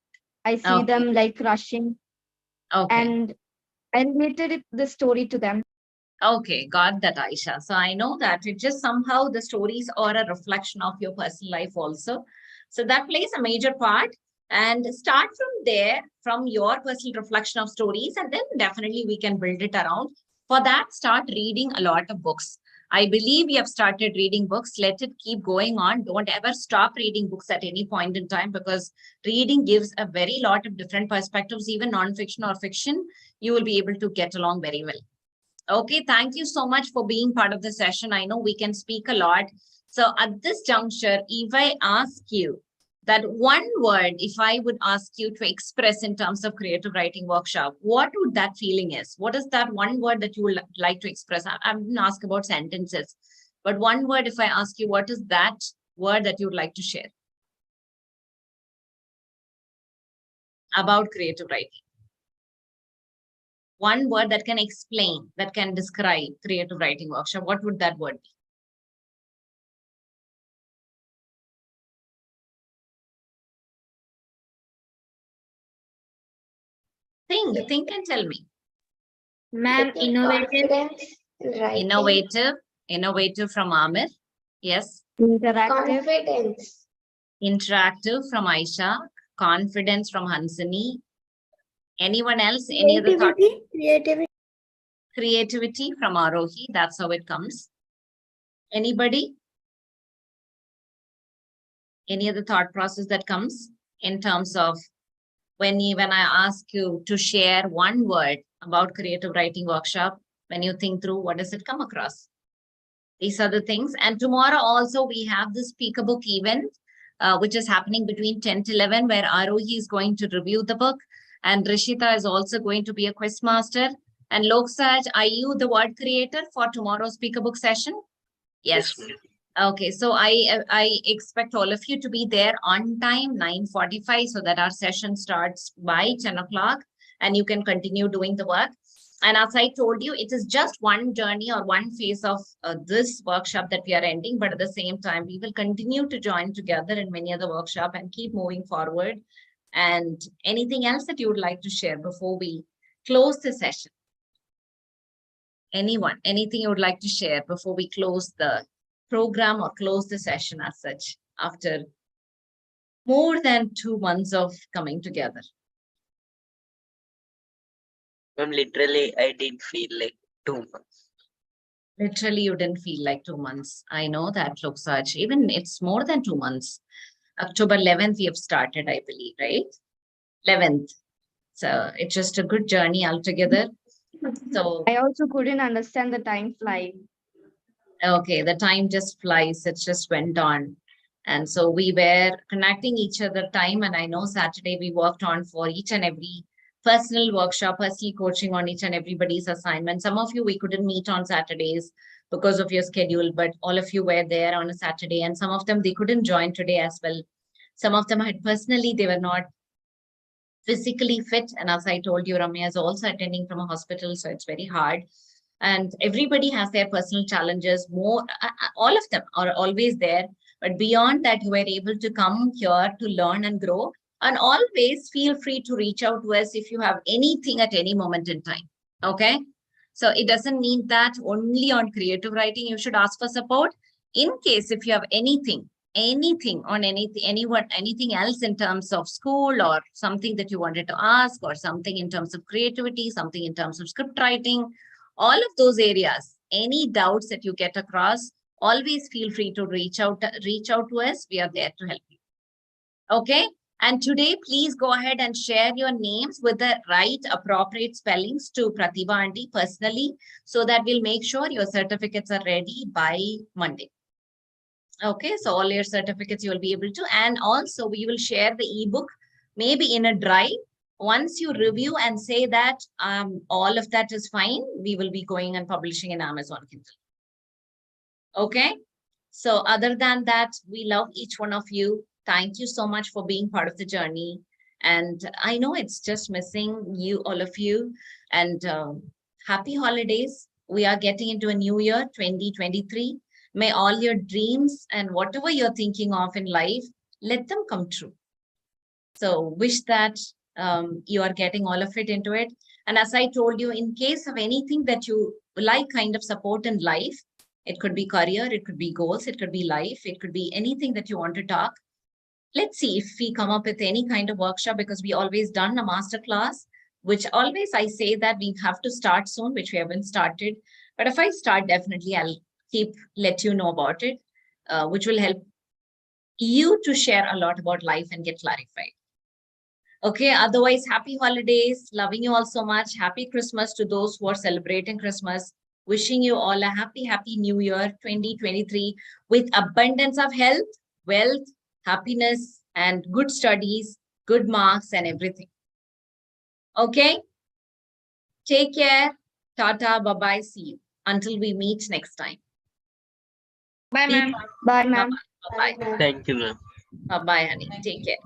I see them like rushing. And I related the story to them. Okay, got that, Aisha. So I know that it just somehow the stories are a reflection of your personal life also. So that plays a major part. And start from there, from your personal reflection of stories, and then definitely we can build it around. For that, start reading a lot of books. I believe you have started reading books. Let it keep going on. Don't ever stop reading books at any point in time, because reading gives a very lot of different perspectives, even non-fiction or fiction. You will be able to get along very well. Okay, thank you so much for being part of the session. I know we can speak a lot. So at this juncture, if I ask you that one word, if I would ask you to express in terms of creative writing workshop, what would that feeling is? What is that one word that you would like to express? I didn't ask about sentences, but one word, if I ask you, what is that word that you would like to share about creative writing? One word that can explain, that can describe creative writing workshop, what would that word be? Think and tell me. Ma'am, innovative. Innovative from Amir. Yes. Interactive. Confidence. Interactive from Aisha. Confidence from Hansini. Anyone else? Any other thought? Creativity from Arohi. That's how it comes. Anybody? Any other thought process that comes in terms of when I ask you to share one word about creative writing workshop, when you think through, what does it come across? These are the things. And tomorrow also we have this Ebook event, which is happening between 10 to 11, where Arohi is going to review the book, and Rishita is also going to be a quiz master. And Loksaj, are you the word creator for tomorrow's Ebook session? Yes. Okay, so I expect all of you to be there on time, 9:45, so that our session starts by 10 o'clock and you can continue doing the work. And as I told you, it is just one journey or one phase of this workshop that we are ending, but at the same time, we will continue to join together in many other workshops and keep moving forward. And anything else that you would like to share before we close the session? Anyone, anything you would like to share before we close the program or close the session as such after more than 2 months of coming together? Literally, I didn't feel like 2 months. Literally, you didn't feel like 2 months. I know that, Loksaj. Even it's more than 2 months. October 11th, we have started, I believe, right? 11th. So it's just a good journey altogether. So I also couldn't understand the time flying. Okay, the time just flies. It just went on. And so we were connecting each other time. And I know Saturday we worked on for each and every personal workshop, personal coaching on each and everybody's assignment. Some of you, we couldn't meet on Saturdays because of your schedule, but all of you were there on a Saturday. And some of them, they couldn't join today as well. Some of them had personally, they were not physically fit. And as I told you, Ramya is also attending from a hospital. So it's very hard. And everybody has their personal challenges. All of them are always there. But beyond that, you are able to come here to learn and grow. And always feel free to reach out to us if you have anything at any moment in time. Okay. So it doesn't mean that only on creative writing you should ask for support. In case if you have anything on anything else in terms of school or something that you wanted to ask, or something in terms of creativity, something in terms of script writing, all of those areas, any doubts that you get across, always feel free to reach out to us. We are there to help you. Okay. And today, please go ahead and share your names with the right appropriate spellings to Pratibha Aunty personally, so that we'll make sure your certificates are ready by Monday. Okay, so all your certificates you will be able to, and also we will share the ebook maybe in a drive. Once you review and say that all of that is fine, we will be going and publishing in Amazon Kindle. Okay, so other than that, we love each one of you. Thank you so much for being part of the journey. And I know it's just missing you, all of you. And happy holidays. We are getting into a new year, 2023. May all your dreams and whatever you're thinking of in life, let them come true. So wish that you are getting all of it into it. And as I told you, in case of anything that you like kind of support in life, it could be career, it could be goals, it could be life, it could be anything that you want to talk. Let's see if we come up with any kind of workshop, because we always done a master class, which always I say that we have to start soon, which we haven't started. But if I start, definitely I'll let you know about it, which will help you to share a lot about life and get clarified. Okay, otherwise, happy holidays. Loving you all so much. Happy Christmas to those who are celebrating Christmas. Wishing you all a happy, happy New Year 2023 with abundance of health, wealth, happiness, and good studies, good marks, and everything. Okay? Take care. Tata, bye-bye. See you until we meet next time. Bye, ma'am. Bye, ma'am. Bye-bye. Thank you, ma'am. Bye-bye, honey. Take care.